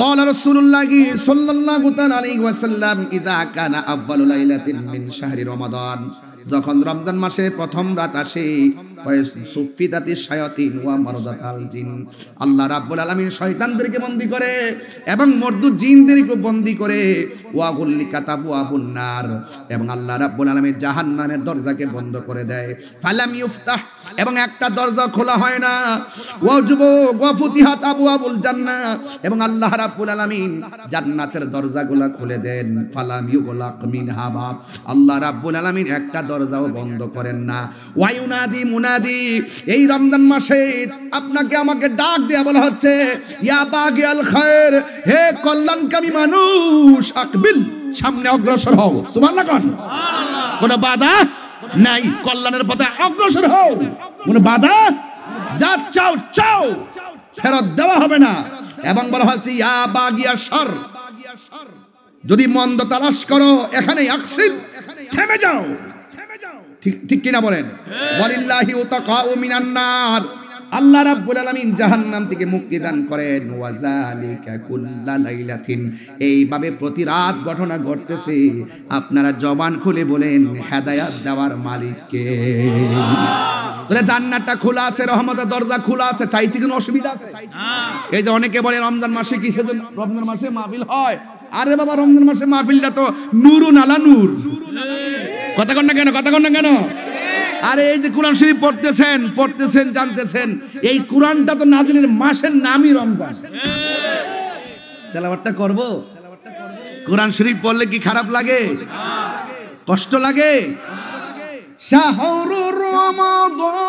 [SPEAKER 1] قال رسول الله صلى الله عليه وسلم اذا كان اول ليله من شهر رمضان, যখন রমজান মাসের প্রথম রাত আসে, সুফিদাতিশ শায়াতিন ওয়া মারদাতাল জিন, আল্লাহ রাব্বুল আলামিন শয়তানদেরকে বন্দী করে এবং মর্দু জিনদেরকে বন্দী করে, ওয়া গুল্লিকাত আবওয়াবুন নার, এবং আল্লাহ রাব্বুল আলামিন জাহান্নামের দরজাকে বন্ধ করে দেয়। ফালাম ইফতাহ, এবং একটা দরজা খোলা হয় না। ওয়া যুবক ওয়া ফুতিহাত আবওয়াবুল জান্নাহ, এবং আল্লাহ রাব্বুল আলামিন জান্নাতের দরজাগুলো খুলে দেন। ফালাম ইউগলাক মিনহা বাব, আল্লাহ রাব্বুল আলামিন একটা দরজাও বন্ধ করেন না। ওয়ায়ুনাদি মুনাদি, এই রমজান মাসে আপনাকে আমাকে ডাক দেয়া বলা হচ্ছে, ইয়া বাগিয়াল খায়র, হে কল্যাণকামী মানুষ, আকবিল, সামনে অগ্রসর হও। সুবহানাল্লাহ কোন? কোনো বাধা নাই, কল্যাণের পথে অগ্রসর হও। কোনো বাধা, যা চাও চাও, ফেরত দেওয়া হবে না। এবং বলা হচ্ছে ইয়া বাগিয়া শার, যদি মন্দ তালাশ করো এখানেই আকসির, থেমে যাও। ঠিক কিনা বলেন? ওয়ালিল্লাহি উতাকাউ মিনান নার, আল্লাহ রাব্বুল আলামিন জাহান্নাম থেকে মুক্তি দান করেন। ওয়াজালিকা কুল্লা লাইলাতিন, এইভাবে প্রতি রাত ঘটনা ঘটতেছে। আপনারা জবান খুলে বলেন হেদায়েত দেওয়ার মালিক কে? তাহলে জান্নাতটা খোলা আছে, রহমতের দরজা খোলা আছে, চাইতে কোনো অসুবিধা আছে? এই যে অনেকে বলে রমজান মাসে কিসের জন্য রমজান মাসে মাহফিল হয়? আরে বাবা, রমজান মাসে মাহফিলটা তো নূরুন আলা নূর, কথা কন না কেন? কথা কন না কেন? আরে এই যে কোরআন শরীফ পড়তেছেন জানতেছেন, এই কোরআনটা তো নাজিলের মাসের নামই রমজান। তেলাওয়াতটা করব, কোরআন শরীফ পড়লে কি খারাপ লাগে? কষ্ট লাগে? শাহরুর রমাদানাল্লাযী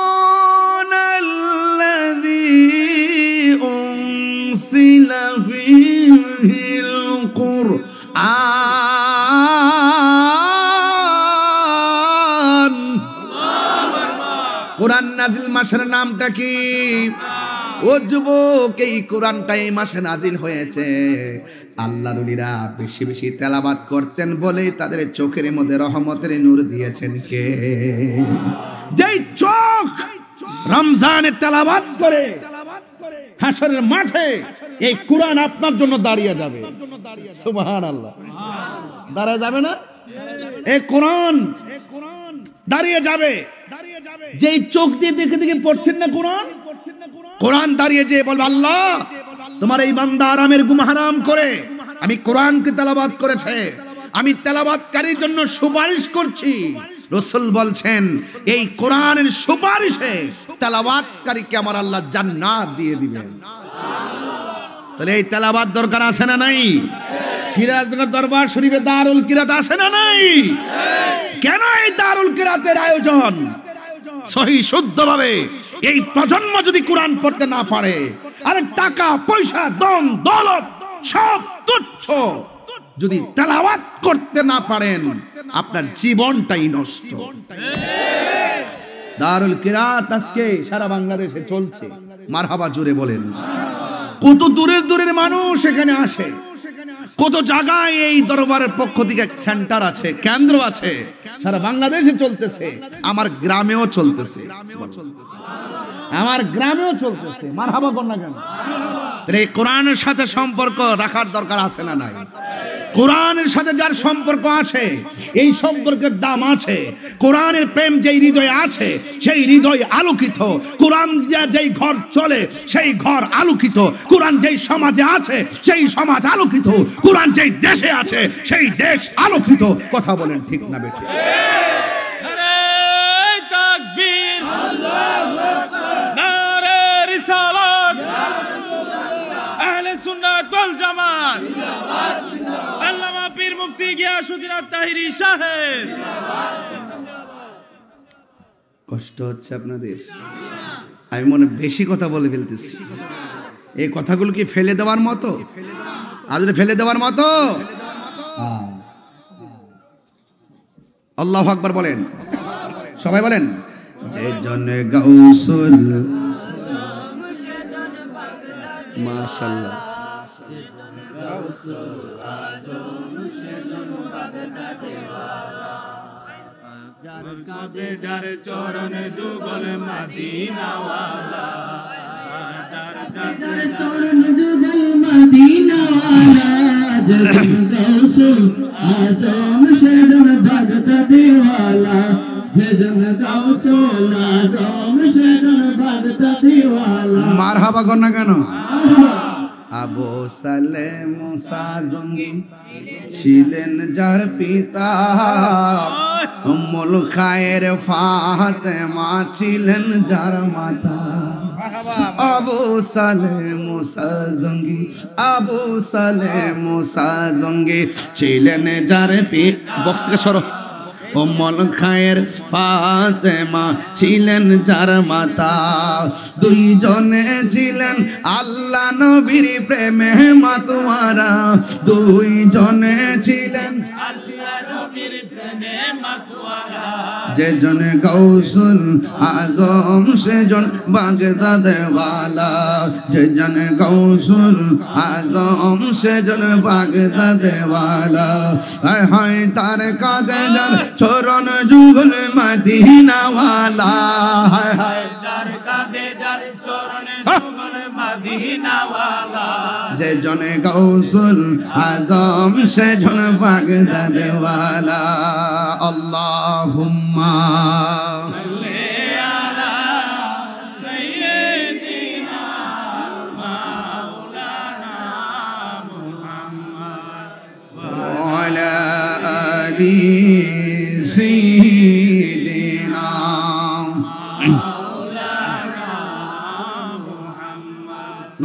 [SPEAKER 1] উনসিলা ফীহিল কুরআন কোরআন নাজিল মাসের নামটা কি? ও যুবক, এই কোরআনটা এই মাসে নাজিল হয়েছে। আল্লাহর ওলিরা বেশি বেশি তেলাওয়াত করতেন বলে তাদের চোখের মধ্যে রহমতের নূর দিয়েছেন কে? যেই চোখ রমজানে তেলাওয়াত করে হাশরের মাঠে এই কোরআন আপনার জন্য দাঁড়িয়ে যাবে। সুবহানাল্লাহ। দাঁড়িয়ে যাবে না? এই কোরআন দাঁড়িয়ে যাবে। যেই চোখ দিয়ে দেখে দেখে পড়ছেন না কোরআন, কোরআন দাঁড়িয়ে যে বলবে, আল্লাহ তোমার এই বান্দা আরামের ঘুম হারাম করে আমি কোরআনকে তেলাওয়াত করেছে, আমি তেলাওয়াতকারীর জন্য সুপারিশ করছি। রাসূল বলছেন এই কোরআনের সুপারিশে তেলাওয়াতকারীকে আমার আল্লাহ জান্নাত দিয়ে দিবেন। তাহলে এই তেলাওয়াত দরকার আছে না নাই? সিরাজনগর দরবার শরীফে দারুল কিরাত আছে না নাই? কেন এই দারুল কিরাতের আয়োজন? সহি শুদ্ধভাবে এই প্রজন্ম যদি কোরআন পড়তে না পারে, আর টাকা পয়সা ধন দৌলত সব তুচ্ছ, যদি তেলাওয়াত করতে না পারেন আপনার জীবনটাই নষ্ট। দারুল কিরাত আজকে সারা বাংলাদেশে চলছে, মারহাবা জোরে বলেন। কত দূরের দূরের মানুষ এখানে আসে, কত জায়গায় এই দরবারের পক্ষ থেকে সেন্টার আছে, কেন্দ্র আছে, সারা বাংলাদেশে চলতেছে, আমার গ্রামেও চলতেছে, আমার গ্রামেও চলতেছে। মারহাবা কর না কেন? তাহলে এই কোরআনের সাথে সম্পর্ক রাখার দরকার আছে না নাই? কোরআনের সাথে যার সম্পর্ক আছে, এই সম্পর্কের দাম আছে। কোরআনের প্রেম যেই হৃদয়ে আছে সেই হৃদয় আলোকিত। কোরআন যেই ঘর চলে সেই ঘর আলোকিত। কোরআন যেই সমাজে আছে সেই সমাজ আলোকিত। কোরআন যেই দেশে আছে সেই দেশ আলোকিত। কথা বলেন ঠিক না বেশি?
[SPEAKER 2] নারে তাকবীর, আল্লাহু আকবার, নারে রিসালাত, আহলে সুন্নাত ওয়াল জামাত, জিন্দাবাদ জিন্দাবাদ, আল্লামা পীর মুফতি গিয়াসউদ্দিন আত-তাহিরি সাহেব।
[SPEAKER 1] কষ্ট হচ্ছে আপনাদের? আমি মনে বেশি কথা বলে ফেলতেছি। এই কথাগুলো কি ফেলে দেওয়ার মতো? আদরে ফেলে দেওয়ার মতো? আল্লাহু আকবার বলেন, সবাই বলেন। যে জন গাউসুল, মাশাআল্লাহ,
[SPEAKER 2] যার কাঁধে যার চরণ যুগল মদিনাওয়ালা, যার কাঁধে যার চরণ যুগল মদিনাওয়ালা,
[SPEAKER 3] जगन गौसुल आजम शरण भगत दीवाला, जगन गौसुल आजम शरण भगत दीवाला।
[SPEAKER 1] মারহাবা কর না কেন? আবু সালে মুসা জঙ্গি ছিলেন যার পিতা, উম্মুল খায়ের ফাতেমা ছিলেন যার মাতা। আবু সালে মুসা জঙ্গি, আবু সালে মুসা জঙ্গি ছিলেন যার পিতা। বক্স থেকে সরো। উম্মুল খায়ের ফাতেমা ছিলেন যার মাতা। দুইজনে ছিলেন আল্লাহ নবীর প্রেমে মাতোয়ারা, দুইজনে ছিলেন
[SPEAKER 2] আল্লাহ নবীর প্রেমে মাতোয়ারা।
[SPEAKER 1] যেজন গৌসুল আজম সেজন বাগদাদ ওয়ালা, যেজন গৌসুল আজম সেজন বাগদাদ ওয়ালা। হায় হায় তার কাঁধে যার চরণ যুগল মদিনা ওয়ালা, হায় হায়
[SPEAKER 2] যার কাঁধে যার চরণে যুগল মদিনাওয়ালা।
[SPEAKER 1] যেজন গৌসুল আজম সেজন বাগদাদ ওয়ালা। আল্লাহুম্মা
[SPEAKER 2] সাল্লি আলা সাইয়্যিদিনা মাওলানা মুহাম্মদ
[SPEAKER 1] ওয়া আলা আলি সাইয়্যিদিনা।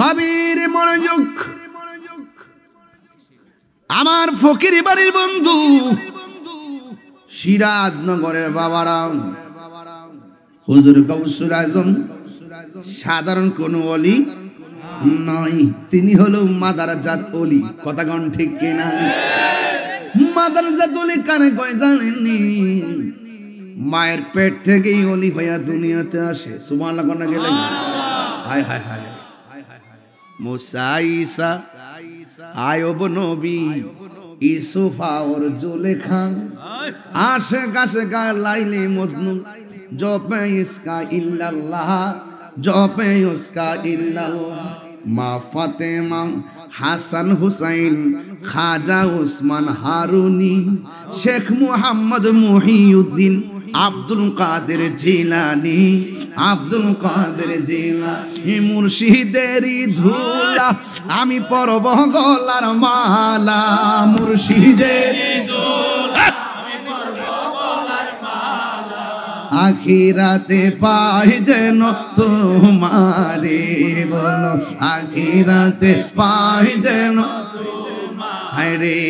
[SPEAKER 1] গভীর মনোযোগ। আমার ফকির বাড়ির বন্ধু সিরাজনগরের বাবারা, হুজুর গৌসুল আজম সাধারণ কোন ওলি নয়, তিনি হলো মাদারজাত ওলি। কথা কোন ঠিক কিনা? মাদারজাত ওলি কানে কয় জানেননি? মায়ের পেট থেকেই অলি ভাইয়া দুনিয়াতে আসে। সুবহানাল্লাহ কোন গেলেন? হায় হায় হায়। মুসা ঈসা আয়ব নবী ইউসুফা और जुलेखा आशिक आशिका लाइले मजनू जपे इसका इल्लल्लाह जपे उसका इल्लल्लाह माँ फातिमा হাসান হুসাইন খাজা উসমান হারুনি শেখ মুহাম্মদ মুহিউদ্দিন আব্দুল কাদের জিলানী আব্দুল কাদের জিলানী মুর্শিদেরই ধুলা আমি পরব গলার মালা মুর্শিদেরই ধুলা আমি পরব গলার মালা আখিরাতে পাই যেন তোমারে বলো আখিরাতে পাই যেন রে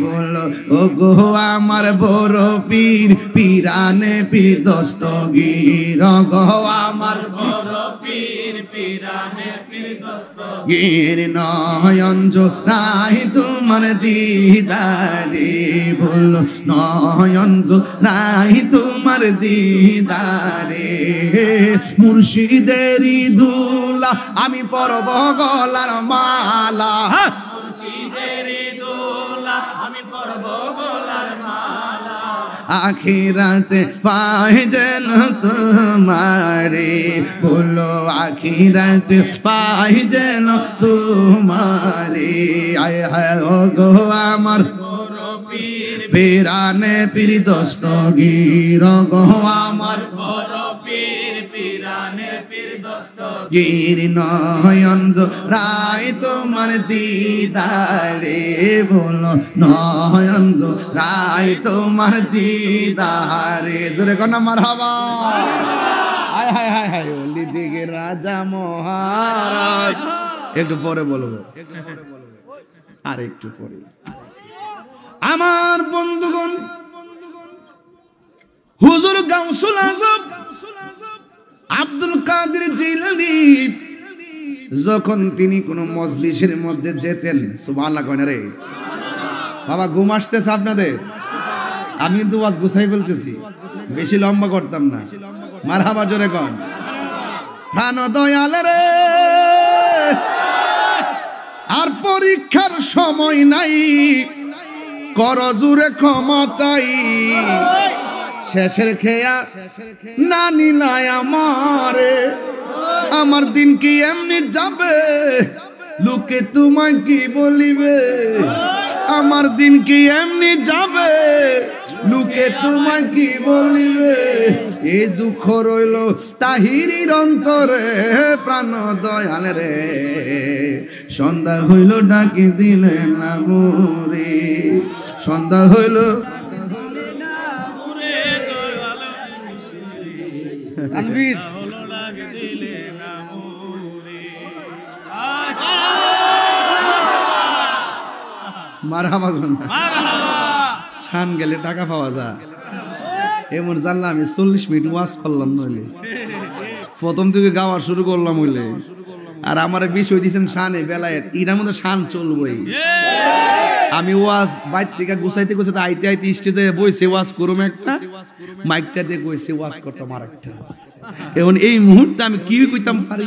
[SPEAKER 1] বলো ও গো আমার বড় পীর পীরানে পীর দস্তগীর গো আমার বড় পীর পীরানে পীর দস্তগীর নয়ন জোড়াই তোমার দিদারে বলো নয়ন জোড়াই তোমার দিদারে মুর্শিদেরই দুলা আমি পরব গলার মালা আমি পরব গলার মালা আখিরাতে পাই যেন তোমারে বলো আখিরাতে পাই যেন তোমারে আয় হায় ও গো আমার পীরানে পীর দস্তগীর গো আমার বড় পীর পীরানে পীর দস্তগীর নয়ন জোড়াই তোমার দিদারে বলো নয়ন জোড়াই তোমার দিদারে জোরে কোন মারহাবা হায় হায় হায় হায় ওলি দিকে রাজা মহারাজ একটু পরে বলবো আর একটু পরে আমার বন্ধুগণ হুজুর গাউসুল আজম আব্দুল কাদের জিলানী যখন তিনি কোন মজলিসের মধ্যে যেতেন সুবহানাল্লাহ কইনা রে বাবা ঘুম আসতেছে আপনাদের আমি কিন্তু ওয়াজ গুছাই বলতেছি বেশি লম্বা করতাম না মারহাবা জোরে কোন প্রাণ দয়াল রে আর পরীক্ষার সময় নাই করজুরে ক্ষমা চাই শেষের খেয়া না নিলাই আমারে আমার দিন কি এমনি যাবে লোকে তোমায় কি বলিবে আমার দিন কি এমনি যাবে লোকে তোমায় কি বলিবে এই দুঃখ রইল তাহিরির অন্তরে প্রাণ দয়াল রে সন্ধ্যা হইল ডাকি দিলে না মোরে সন্ধ্যা হইল তানভীর মারহাবা শান গেলে টাকা পাওয়া যায় এমন জানলাম আমি 40 মিনিট ওয়াজ করলাম নইলে প্রথম থেকে গাওয়া শুরু করলাম হইলে আর আমার বিষয় দিয়েছেন শানে বেলায়েত এটার মধ্যে শান চলবই আমি ওয়াজ বাইর থেকে গুছাইতে গুছাইতে আইতে আইতে স্টেজে বইছে ওয়াজ করুম একটা মাইকটা দিয়ে কইছে ওয়াজ করতাম আর একটা এখন এই মুহূর্তে আমি কি কইতাম পারি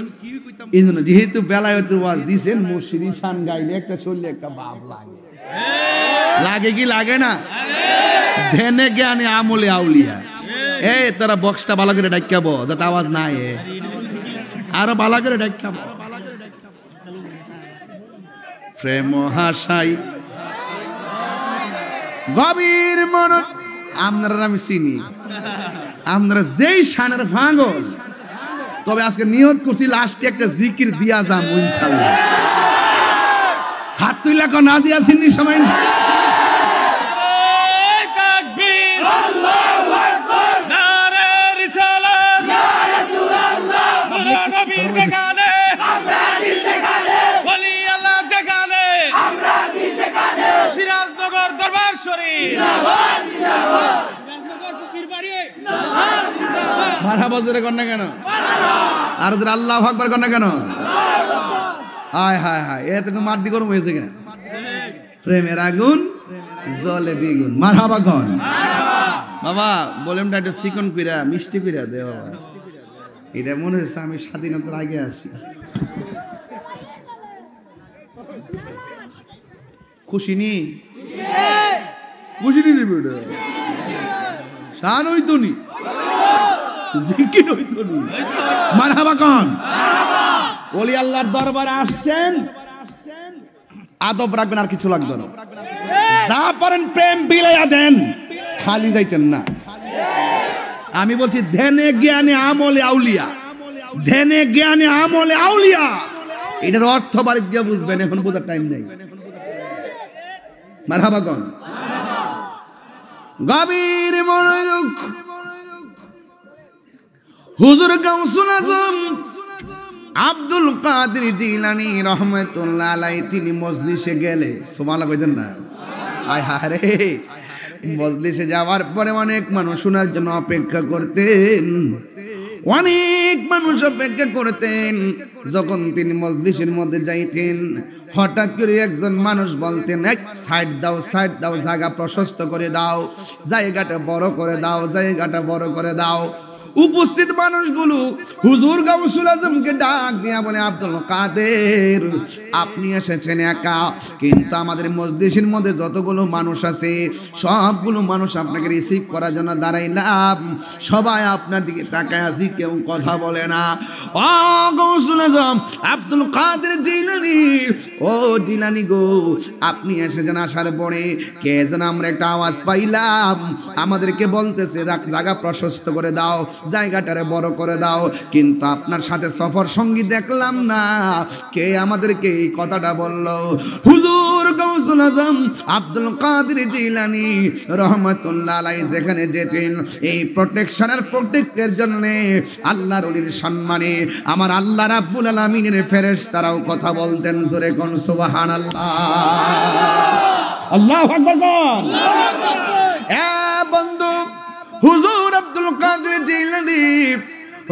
[SPEAKER 1] এই জন্য যেহেতু বেলায়েতের ওয়াজ দিয়েছেন মুর্শিদি শান গাইলে একটা চললে একটা ভাব লাগে লাগে কি লাগে না ধ্যানে জ্ঞানে আমলে আউলিয়া এই তারা বক্সটা ভালো করে ডাক্কাবো যাতে আওয়াজ না এ আরো ভালো করে ডাক্কাবো প্রেম হাসাই গভীর মন আপনারা আমি চিনি আপনারা যেই শানের ভাঙল তবে আজকে নিয়ত করছি লাস্টে একটা জিকির দিয়া যাম ইনশাআল্লাহ হাত তুইলা কোন আজি আসেননি সময় তাকবীর আল্লাহু আকবার নারে রিসালাত ইয়া রাসূলুল্লাহ নবীর দেখানে আমরা যেখানে ওলি আল্লাহ যেখানে আমরা যেখানে সিরাজনগর দরবার শরীফ জিন্দাবাদ জিন্দাবাদ সিরাজনগর ফকির বাড়ি জিন্দাবাদ জিন্দাবাদ মারহাবা জোরে কোন না কেন মারহাবা আর জোরে আল্লাহু আকবার কোন না কেন হায় হায় হায় এত মারদি গরম হয়েছে কেন প্রেমের আগুন জ্বলে দ্বিগুণ মারহাবা কোন বাবা ভলিউমটা একটু চিকন পিরা মিষ্টি পিরা দে বাবা। এটা মনে হচ্ছে আমি স্বাধীনতার আগে আছি। খুশি নি? খুশি নি রে বেটা? শান হইতো নি, জিকির হইতো নি। মারহাবা কোন? ওলি আল্লাহর দরবারে আসছেন, আদব রাখবেন, আর কিছু লাগবে না। যা পারেন প্রেম বিলাইয়া দেন, খালি যাইতেন না। আমি বলছি ধ্যানে জ্ঞানে আমলে আউলিয়া, ধ্যানে জ্ঞানে আমলে আউলিয়া। এটার অর্থ বাড়িতে গিয়ে বুঝবেন, এখন বোঝার টাইম নেই। মারহাবা কোন? গভীর মনোযোগ। হুজুর গাউসুল আজম আব্দুল কাদের জিলানী রহমাতুল্লাহ আলাইহি তিনি মজলিসে গেলে, সুবহানাল্লাহ কইতেন না? আয় হায় রে, মজলিসে যাওয়ার পরে অনেক মানুষ শোনার জন্য অপেক্ষা করতেন, অনেক মানুষ অপেক্ষা করতেন। যখন তিনি মজলিসের মধ্যে যাইতেন, হঠাৎ করে একজন মানুষ বলতেন, এক সাইড দাও, সাইড দাও, জায়গা প্রশস্ত করে দাও, জায়গাটা বড় করে দাও, জায়গাটা বড় করে দাও। উপস্থিত মানুষগুলো হুজুর গাউসুল আজমকে ডাক দিয়া বলে, আব্দুল কাদের আপনি এসেছেন একা, কিন্তু আমাদের মজলিসের মধ্যে যতগুলো মানুষ আছে সবগুলো মানুষ আপনাকে রিসিভ করার জন্য দাঁড়াইলাম, সবাই আপনার দিকে তাকায় আছি, কেউ কথা বলে না। ও গাউসুল আজম আব্দুল কাদের জিলানী, ও জিলানী গো, আপনি এসেছেন, আসার পরে কে যেন আমরা একটা আওয়াজ পাইলাম, আমাদেরকে বলতেছে জায়গা প্রশস্ত করে দাও, জায়গাটারে বড় করে দাও, কিন্তু আপনার সাথে সফর সঙ্গী দেখলাম না, কে আমাদেরকে এই কথাটা বলল? হুজুর গাউসুল আজম আব্দুল কাদের জিলানী রহমাতুল্লাহ আলাইহি যেখানে যেতেন, এই প্রোটেকশনের প্রোটেক্টের জন্য আল্লাহর ওলির সম্মানে আমার আল্লাহ রাব্বুল আলামিনের ফেরেশতারাও কথা বলতেন। জোরে কোন সুবহানাল্লাহ, আল্লাহু আকবার কোন? এ বন্ধু, হুজুর আব্দুল কাদের জিলানী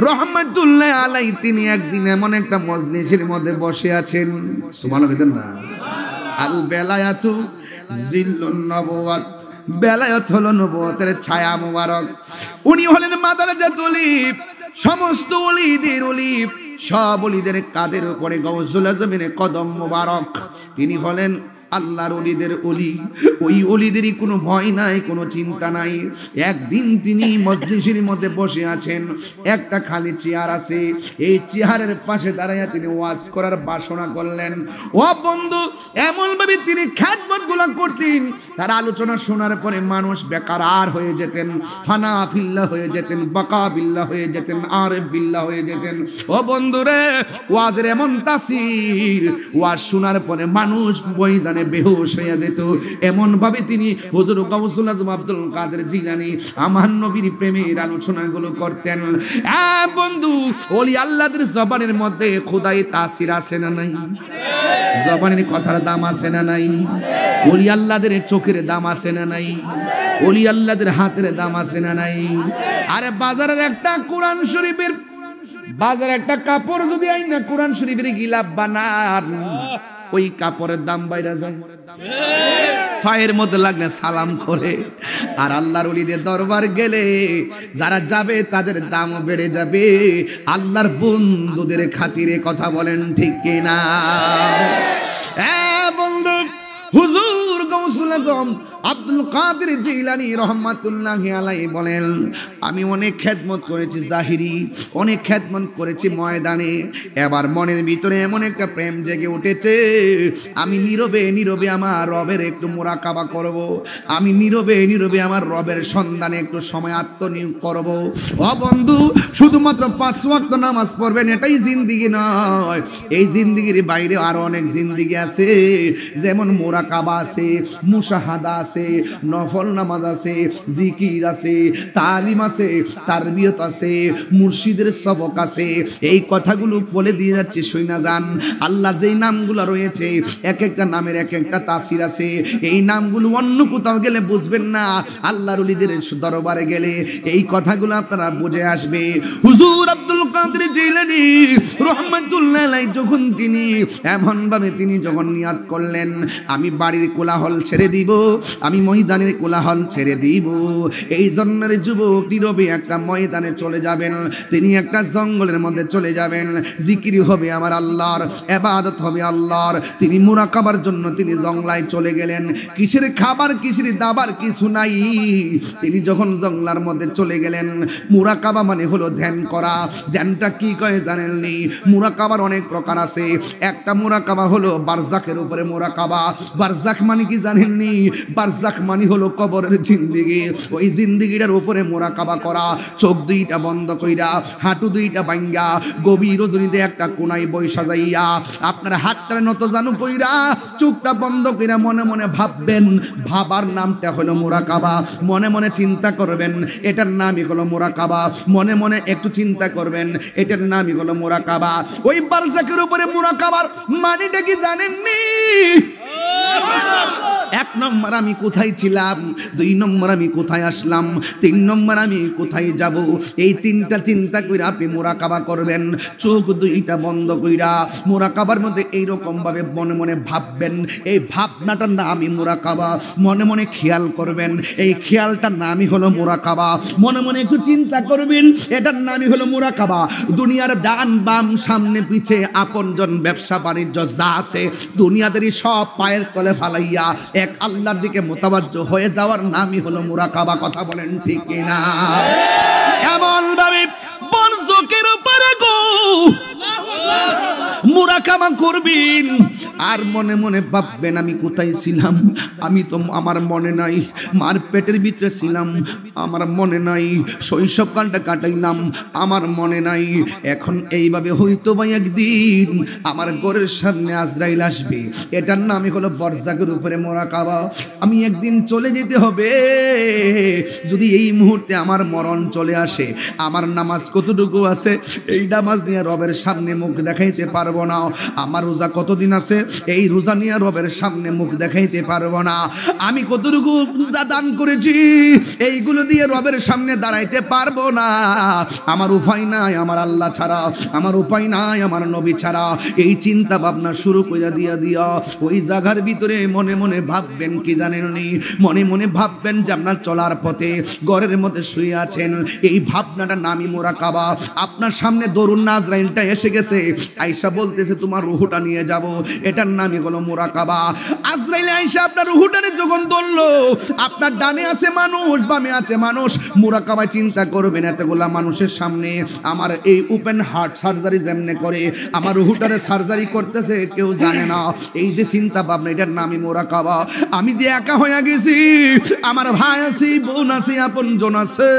[SPEAKER 1] রহমাতুল্লাহ আলাইহি তিনি একদিন এমন একটা মজলিসের মধ্যে বসে আছেন, সুবহানাল্লাহ বলেন না? আল বেলায়াতু জিল্লুন নবুওয়াত, বেলায়াত হলো নবুয়তের ছায়া মোবারক। উনি হলেন মাদারাজাতুল ওলি, সমস্ত ওলিদের ওলি, সব ওলিদের কাদের উপরে গাউসুল আজমের কদম মোবারক। তিনি হলেন আল্লাহর ওলিদের ওলি। ওই ওলিদেরই কোনো ভয় নাই, কোনো চিন্তা নাই। একদিন তিনি মজলিসের মধ্যে বসে আছেন, একটা খালি চেয়ার আছে, এই চেয়ারের পাশে দাঁড়াইয়া তিনি ওয়াজ করার বাসনা করলেন। ও বন্ধু, এমন ভাবে তিনি খিদমতগুলো করতেন, তার আলোচনা শোনার পরে মানুষ বেকারার হয়ে যেতেন, ফানা ফিল্লাহ হয়ে যেতেন, বাকা বিল্লাহ হয়ে যেতেন, আরিফ বিল্লাহ হয়ে যেতেন। ও বন্ধুরে, ওয়াজের এমন তাসির, ওয়াজ শোনার পরে মানুষ ময়দানে বেহুশ হয়ে যেত। এমন ভাবে তিনি হুজুর গাউসুল আজম আব্দুল কাদের জিলানী আমার নবীর প্রেমের আলোচনাগুলো করতেন। বন্ধু, ওলি আল্লাহদের জবানের মধ্যে খোদাই তাসির আছে না নাই? জবানের কথার দাম আছে না নাই? ওলি আল্লাহদের চোখের দাম আছে না নাই? ওলি আল্লাহদের হাতের দাম আছে না নাই? আরে বাজারের একটা কোরআন শরীফের, বাজারে একটা কাপড় যদি আইনা কোরআন শরীফের গিলাপ বানান, ওই কাপড়ের দাম বাইরা যায়, পায়ের মধ্যে লাগলে সালাম করে। আর আল্লাহর ওলিদের দরবার গেলে যারা যাবে তাদের দাম বেড়ে যাবে, আল্লাহর বন্ধুদের খাতিরে। কথা বলেন ঠিক কিনা? বন্ধু, হুজুর গাউসুল আজম আব্দুল কাদের জিলানী রহমাতুল্লাহি আলাইহি বলেন, আমি অনেক খেদমত করেছি জাহিরি, অনেক খেদমত করেছি ময়দানে, এবার মনের ভিতরে এমন একটা প্রেম জেগে উঠেছে, আমি নীরবে নীরবে আমার রবের একটু মুরাকাবা করব, আমি নীরবে নীরবে আমার রবের সন্ধানে একটু সময় আত্মনিয়োগ করব। ও বন্ধু, শুধুমাত্র 5 ওয়াক্ত নামাজ পড়বেন এটাই জিন্দেগি নয়, এই জিন্দেগির বাইরে আরো অনেক জিন্দেগি আছে, যেমন মুরাকাবা আছে, মুশাহাদা আছে, নফল নামাজ আছে, জিকির আছে, তালিম আছে, তারবিয়ত আছে, মুর্শিদের সবক আছে। এই কথাগুলো বলে দিয়ে যাচ্ছে, শুনা যান। আল্লাহর যেই নামগুলো রয়েছে, এক একটা নামের এক একটা তাসির আছে। এই নামগুলো অন্য কোথাও গেলে বুঝবেন না, আল্লাহর ওলিদের দরবারে গেলে এই কথাগুলো আপনারা বুঝে আসবে। হুজুর আব্দুল কাদের জিলানী রহমাতুল্লাহ আলাইহি যখন তিনি এমন ভাবে তিনি যখন নিয়াত করলেন, আমি বাড়ির কোলাহল ছেড়ে দিব, আমি ময়দানের কোলাহল ছেড়ে দিব। এই জন্মের যুবক নীরবে একটা ময়দানে চলে যাবেন, তিনি একটা জঙ্গলের মধ্যে চলে যাবেন, জিকির হবে আমার আল্লাহর, ইবাদত হবে আল্লাহর। তিনি মুরাকাবার জন্য তিনি জঙ্গলায় চলে গেলেন। কিসের খাবার কিসের দাবার কিছু নাই। তিনি যখন জঙ্গলার মধ্যে চলে গেলেন, মুরাকাবা মানে হলো ধ্যান করা। ধ্যানটা কি কয় জানেননি? মুরাকাবার অনেক প্রকার আছে। একটা মুরাকাবা হলো বারজাখের উপরে মুরাকাবা। বারজাখ মানে কি জানেননি? বারজাখ মানে হলো কবরের জিন্দেগি। ওই জিন্দেগিটার উপরে মুরাকাবা করা। চোখ দুইটা বন্ধ কইরা, হাঁটু দুইটা ভাঙ্গা, গভীর রজনীতে একটা কোনায় বৈশা যাইয়া, আপনার হাতটা নত জানু কইরা, চোখটা বন্ধ কইরা মনে মনে ভাববেন। ভাবার নামটা হলো মুরাকাবা। মনে মনে চিন্তা করবেন, এটার নামই হলো মুরাকাবা। মনে মনে একটু চিন্তা করবেন, এটার নামই হলো মুরাকাবা। ওই বারজাখের উপরে মুরাকাবার মানেটা কি জানেননি? এক নম্বর আমি কোথায় ছিলাম, দুই নম্বর আমি কোথায় আসলাম, তিন নম্বর আমি কোথায় যাব। এই তিনটা চিন্তা কইরা আপনি মুরাকাবা করবেন। চোখ দুইটা বন্ধ কইরা মুরাকাবার মধ্যে এইরকম ভাবে মনে মনে ভাববেন। এই ভাবনাটার নামই মুরাকাবা। মনে মনে খেয়াল করবেন, এই খেয়ালটার নামই হলো মুরাকাবা। মনে মনে একটু চিন্তা করবেন, এটার নামই হলো মুরাকাবা। দুনিয়ার ডান বাম সামনে পিছে আপনজন ব্যবসা বাণিজ্য যা আছে দুনিয়াদেরই সব পায়ের তলে ফালাইয়া এক আল্লাহর দিকে মোতাবাজ্জ হয়ে যাওয়ার নামই হলো মুরাকাবা। কথা বলেন ঠিক কিনা? এমন ভাবে বরজকের উপরে গো মুরাকাবা করবেন আর মনে মনে ভাববেন আমি কোথায় ছিলাম, আমি তো আমার মনে নাই। মার পেটের ভিতরে ছিলাম, আমার মনে নাই। শৈশবকালটা কাটাইলাম, আমার মনে নাই। এখন এইভাবে হয়তো বা একদিন আমার ঘরের সামনে আজরাইল আসবে, এটার নামই হলো বরজাখের উপরে মুরাকাবা। আমি একদিন চলে যেতে হবে। যদি এই মুহূর্তে আমার মরণ চলে আসে, আমার নামাজ কতটুকু আছে এই নামাজ নিয়ে রবের সামনে মুখ দেখাইতে পারবো না। আমার রোজা কতদিন আছে এই রোজা নিয়ে রবের সামনে মুখ দেখাইতে পারবো না। আমি কতটুকু দান করেছি এইগুলো দিয়ে রবের সামনে দাঁড়াইতে পারবো না। আমার উপায় নাই আমার আল্লাহ ছাড়া, আমার উপায় নাই আমার নবী ছাড়া। এই চিন্তা ভাবনা শুরু করে দিয়া ওই জায়গার ভিতরে মনে মনে ভাববেন কি জানেননি? মনে মনে ভাববেন যে আপনার চলার পথে ঘরের মধ্যে শুয়ে আছেন। এই ভাবনাটার নামই মুরাকাবা। আপনার সামনে দরুন আজরাইলটা এসে গেছে, আয়েশা বলতেছে তোমার রুহটা নিয়ে যাব, এটার নামই হলো মুরাকাবা। আজরাইল আয়েশা আপনার রুহটারে যখন ধরলো, আপনার ডানে আছে মানুষ, বামে আছে মানুষ। মুরাকাবায় চিন্তা করবেন এতগুলা মানুষের সামনে আমার এই ওপেন হার্ট সার্জারি যেমনে করে আমার রুহটারে সার্জারি করতেছে কেউ জানে না। এই যে চিন্তা ভাবনা এটার নামই মুরাকাবা। আমি যে একা হয়ে গেছি, আমার ভাই আছে, বোন আছে, আপন জন আছে,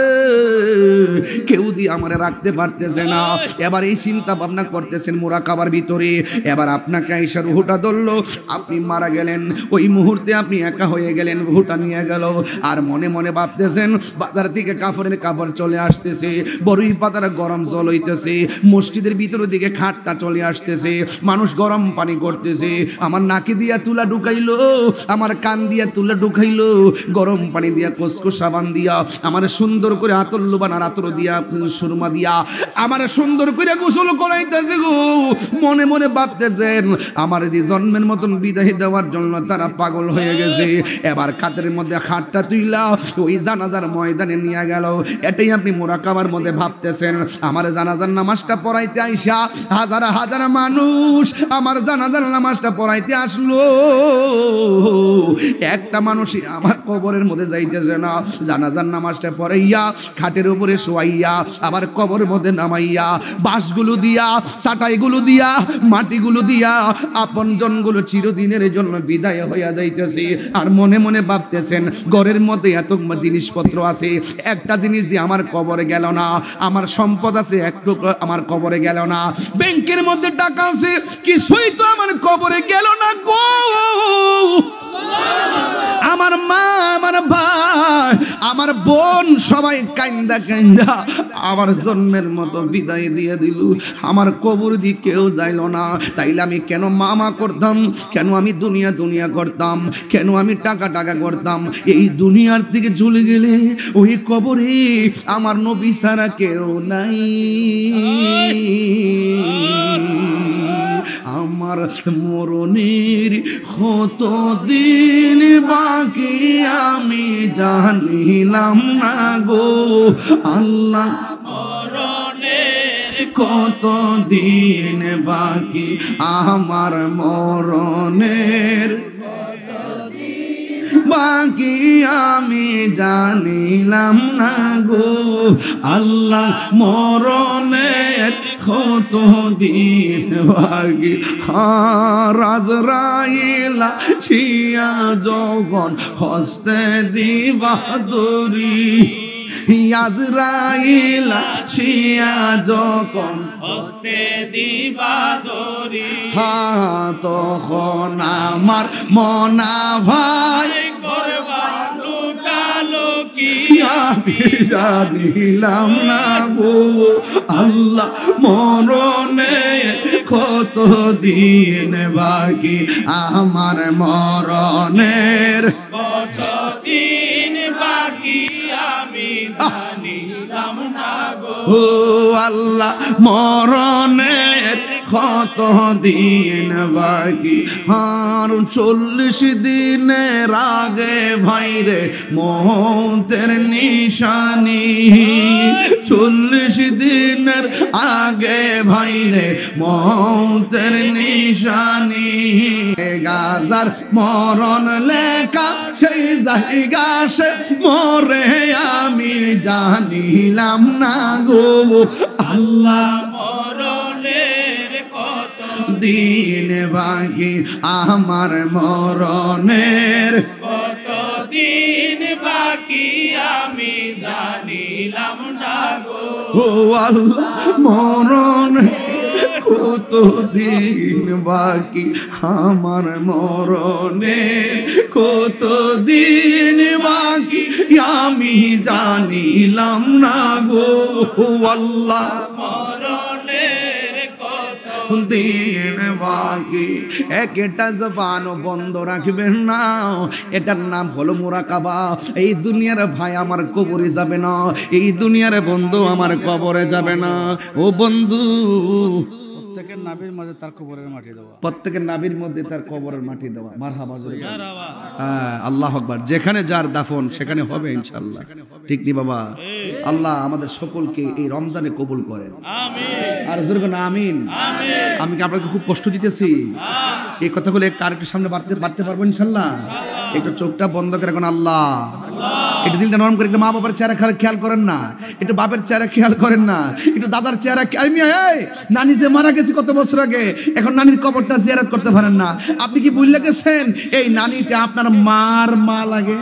[SPEAKER 1] কেউ দিয়ে আমারে রাখতে পারতেছে না। এবার এই চিন্তা ভাবনা করতেছেন মুরাকাবার ভিতরে। এবার আপনাকে আয়েশা রুহটা ধরলো, আপনি মারা গেলেন। ওই মুহূর্তে আপনি একা হয়ে গেলেন, রুহটা নিয়ে গেল। আর মনে মনে ভাবতেছেন বাজার থেকে কাপড়ের কাপড় চলে আসতেছে, বড়ই পাতার গরম জল হইতেছে, মসজিদের ভিতরের দিকে খাটটা চলে আসতেছে, মানুষ গরম পানি করতেছে। আমার নাকে দিয়া তুলা ঢুকাইলো, আমার কান দিয়া তুলা ঢুকাইলো, গরম পানি দিয়া কসকো সাবান দিয়া আমার সুন্দর করে আতর লোবান আর আতর দিয়া সুরমা দিয়া আমার সুন্দর করে গোসল করাইতেছে গো। মনে মনে ভাবতেছেন আমার যে জন্মের মতন বিদায় দেওয়ার জন্য তারা পাগল হয়ে গেছে। এবার খাতের মধ্যে খাটটা তুইলা ওই জানাজার ময়দানে নিয়ে গেল। এটাই আপনি মুরাকাবার মধ্যে ভাবতেছেন। আমার জানাজার নামাজটা পড়াইতে আইসা হাজার হাজার মানুষ আমার জানাজার নামাজটা পড়াইতে আসলো, একটা মানুষই আমার কবরের মধ্যে যাইতেছে না। জানাজার নামাজটা পড়াইয়া খাটের উপরে শোয়াইয়া আবার কবরের মধ্যে নামাইয়া বাঁশগুলো দিয়া, চাটাইগুলো দিয়া, মাটিগুলো দিয়া আপন জনগুলো চিরদিনের জন্য বিদায় হইয়া যাইতেছে। আর মনে মনে ভাবতেছেন ঘরের মধ্যে এত জিনিসপত্র আছে, একটা জিনিস দিয়ে আমার কবরে গেল না। আমার সম্পদ আছে একটু আমার কবরে গেল না। ব্যাংকের মধ্যে টাকা আছে, কিছুই তো আমার কবরে গেল না গো। আমার মা, আমার ভাই, আমার বোন সবাই কান্দা কান্দা আমার জন্মের মতো বিদায় দিয়ে দিল। আমার কবর দিয়ে কেউ যাইল না। তাইলে আমি কেন মামা করতাম, কেন আমি দুনিয়া দুনিয়া করতাম, কেন আমি টাকা টাকা করতাম? এই দুনিয়ার দিকে চলে গেলে ওই কবরে আমার নবী ছাড়া কেউ নাই। আমার মরণের কত দিন বাকি আমি জানিলাম না গো আল্লাহ কত দিন বাকি আমার মরণের বাকি আমি জানিলাম না গো আল্লাহ মরণের কত দিন বাকি আজরাইল শিয়া যখন হস্তে দিবা দড়ি আজরাইল শিয়া যখন
[SPEAKER 2] হস্তে দিবা দড়ি
[SPEAKER 1] তখন আমার মনা ভাই
[SPEAKER 2] করবা লুকালুকি
[SPEAKER 1] আমি জানিলাম না গো আল্লাহ মরণে কত দিন বাকি আমার মরণের
[SPEAKER 2] কত দিন বাকি আমি জানিলাম না গো
[SPEAKER 1] ও আল্লাহ মরণের কত দিন বাকি আর 40 দিনের আগে ভাইরে মৌতের নিশানি 40 দিনের আগে ভাইরে মৌতের নিশানি গাজার মরণ লেখা সেই জায়গা সে মরে আমি জানিলাম না গো আল্লাহ
[SPEAKER 2] মরণের কত
[SPEAKER 1] দিন বাকি আমার মরণের
[SPEAKER 2] কত দিন বাকি আমি জানিলাম না গো
[SPEAKER 1] ও আল্লাহ মরণ কত দিন বাকি আমার মরণের কত দিন বাকি আমি জানিলাম না গো আল্লাহ
[SPEAKER 2] মরণের কত
[SPEAKER 1] দিন বাকি একটা জবান বন্ধ রাখবেন না এটার নাম হলো মুরাকাবা এই দুনিয়ার ভাই আমার কবরে যাবে না এই দুনিয়ার বন্ধু আমার কবরে যাবে না ও বন্ধু
[SPEAKER 4] প্রত্যেকের নাভির মাঝে তার কবরের মাটি দেওয়া
[SPEAKER 1] প্রত্যেকের নাভির মধ্যে তার কবরের মাটি দেওয়া মারহাবা জোরে বলেন। হ্যাঁ আল্লাহ আকবার যেখানে যার দাফন সেখানে হবে ইনশাআল্লাহ ঠিক নি বাবা আল্লাহ আমাদের সকলকে এই রমজানে কবুল করেন
[SPEAKER 2] আমিন
[SPEAKER 1] আর জোরে বলেন আমিন আমি কি আপনাকে খুব কষ্ট দিতেছি এই কথাগুলো একটু আরেকটু সামনে বাড়তে পারবো ইনশাআল্লাহ একটু চোখটা বন্ধ করে এখন আল্লাহ একটু দিলটা নরম করে একটু মা বাবার চেহারা খেয়াল করেন না একটু বাপের চেহারা খেয়াল করেন না একটু দাদার চেহারা নানি যে মারা গেছে কত বছর আগে এখন নানির কবরটা জিয়ারত করতে পারেন না আপনি কি ভুলে গেছেন এই নানিটা আপনার মার মা লাগে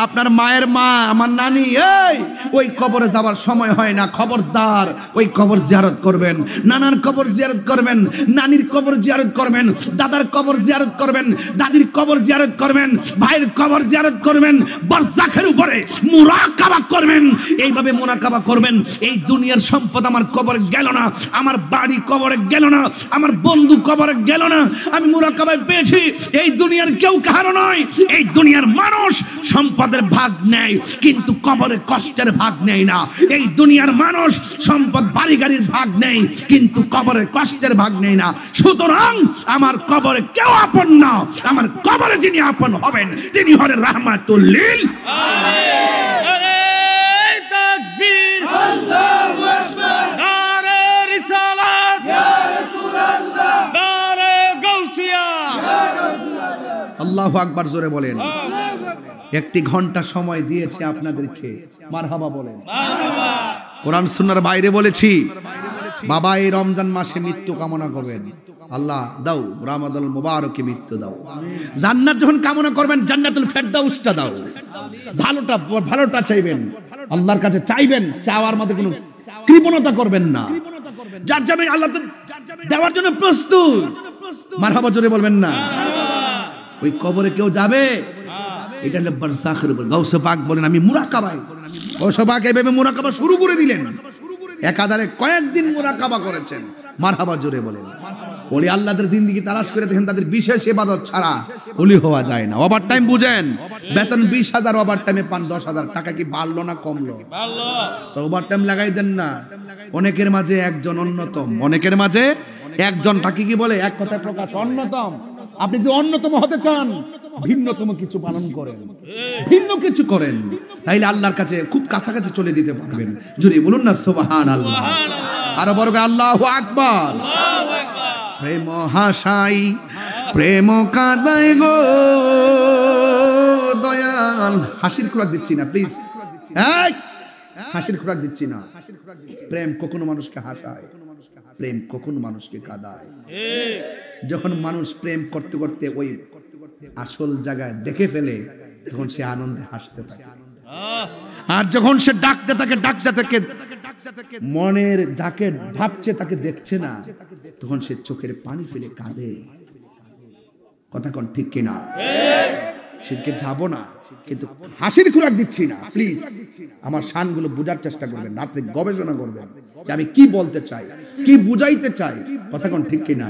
[SPEAKER 1] আপনার মায়ের মা আমার নানি এই ওই কবরে যাবার সময় হয় না খবরদার ওই কবর জিয়ারত করবেন নানার কবর জিয়ারত করবেন নানির কবর জিয়ারত করবেন দাদার কবর জিয়ারত করবেন দাদির কবর জিয়ারত করবেন ভাইয়ের কবর জিয়ারত করবেন বারজাখের উপরে মুরাকাবা করবেন এইভাবে মুরাকাবা করবেন এই দুনিয়ার সম্পদ আমার কবরে গেল না আমার বাড়ি কবরে গেল না আমার বন্ধু কবরে গেল না আমি মুরাকাবায় পেয়েছি এই দুনিয়ার কেউ কারো নয় এই দুনিয়ার মানুষ সম্পদের ভাগ নেয় কিন্তু কবরে কষ্টের ভাগ নেয় না এই দুনিয়ার মানুষ সম্পদ বাড়ি গাড়ির ভাগ নেই কিন্তু কবরে কষ্টের ভাগ নেই না সুতরাং আমার কবরে কেউ আপন না আমার কবরে যিনি আপন হবেন তিনি হলেন রাহমাতুল লিল
[SPEAKER 2] নারে তাকবীর আল্লাহু আকবার নারে রিসালাত ইয়া রাসূলুল্লাহ নারে গাউসিয়া ইয়া রাসূলুল্লাহ
[SPEAKER 1] আল্লাহু আকবার জোরে বলেন একটি ঘন্টা সময় দিয়েছে আপনাদেরকে মারহাবা বলেন
[SPEAKER 2] মারহাবা
[SPEAKER 1] কোরআন সুন্নাহর বাইরে বলেছি বাবা এই রমজান মাসে মৃত্যু কামনা করবেন আল্লাহ দাও রমাদানুল মুবারকে মৃত্যু দাও জান্নাত যখন কামনা করবেন জান্নাতুল ফেরদাউসটা দাও ভালোটা চাইবেন আল্লাহর কাছে চাইবেন চাওয়ার মধ্যে কোনো কৃপণতা করবেন না যার যাবেন আল্লাহ তো দেওয়ার জন্য প্রস্তুত মারহাবা জোরে বলবেন না ওই কবরে কেউ যাবে এটা হলো বারজাখের উপর গাউসে পাক বলেন আমি মুরাকাবায় গাউসে পাক এইভাবে মুরাকাবা শুরু করে দিলেন একাধারে কয়েকদিন মুরাকাবা করেছেন মারহাবা জোরে বলেন ওলি আল্লাহদের জিন্দেগি তালাশ করে দেখেন তাদের বিশেষ ইবাদত ছাড়া ওলি হওয়া যায় না ওভার টাইম বুঝেন বেতন 20,000 ওভার টাইমে পান 10,000 টাকা কি বাড়লো না কমলো
[SPEAKER 2] ভালো
[SPEAKER 1] তো ওভার টাইম লাগাই দেন না অনেকের মাঝে একজন অন্যতম অনেকের মাঝে একজন তাকে কি বলে? এক কথায় প্রকাশ, অন্যতম। আপনি যদি অন্যতম হতে চান, ভিন্নতম কিছু পালন করেন, ভিন্ন কিছু করেন, তাইলে আল্লাহর কাছে খুব কাছাকাছি চলে দিতে পারবেন। জোরে বলুন না সুবহানাল্লাহ। আরো বড় করে আল্লাহু আকবার। প্রেম হাসাই প্রেম কাঁদাই গো দয়াল। হাসির খোরাক দিচ্ছি না প্লিজ, হাসির খোরাক দিচ্ছি না। প্রেম কখনো মানুষকে হাসায়, প্রেম কখনো মানুষকে কাঁদায়। যখন মানুষ প্রেম করতে করতে ওই আসল জায়গায় দেখে ফেলে, তখন সে আনন্দে হাসতে থাকে। আর যখন সে ডাকতে থাকে মনের যাকে ভাবছে তাকে দেখছে না, তখন সে চোখের পানি ফেলে কাঁদে। কথা কোন ঠিক কিনা? সেদিকে যাবো না, কিন্তু হাসির খোরাক দিচ্ছি না। প্লিজ আমার শানগুলো বোঝার চেষ্টা করবেন, রাত্রে গবেষণা করবেন যে আমি কি বলতে চাই, কি বুঝাইতে চাই। কথা কোন ঠিক কিনা?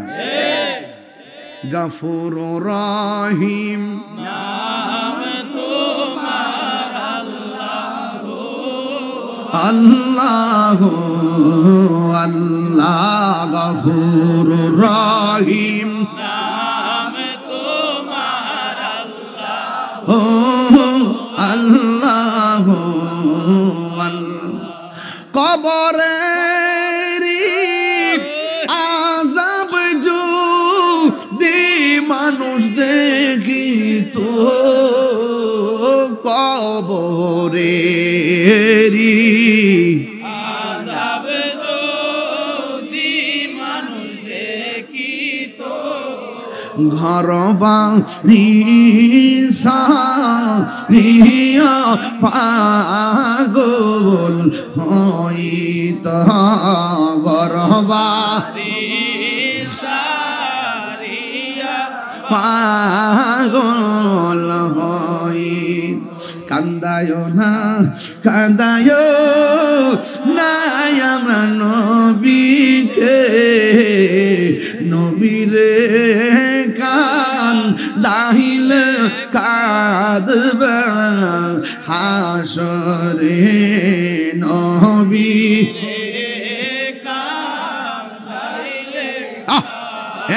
[SPEAKER 1] গফুর রহিম নাম তোমার আল্লাহ, আল্লাহ গফুর রহিম নাম তোমার আল্লাহ, কবরেরি আযাব যদি মানুষ দেখিত, কবরেরি আযাব যদি মানুষ দেখিত, ঘর বাড়ি সারিয়া পাগল হইত, ঘর বাড়ি সারিয়া পাগল হই। কান্দায় না আমরা নবীকে, নবীরে কান দাহিলে কাঁদবে হাসরে, নবী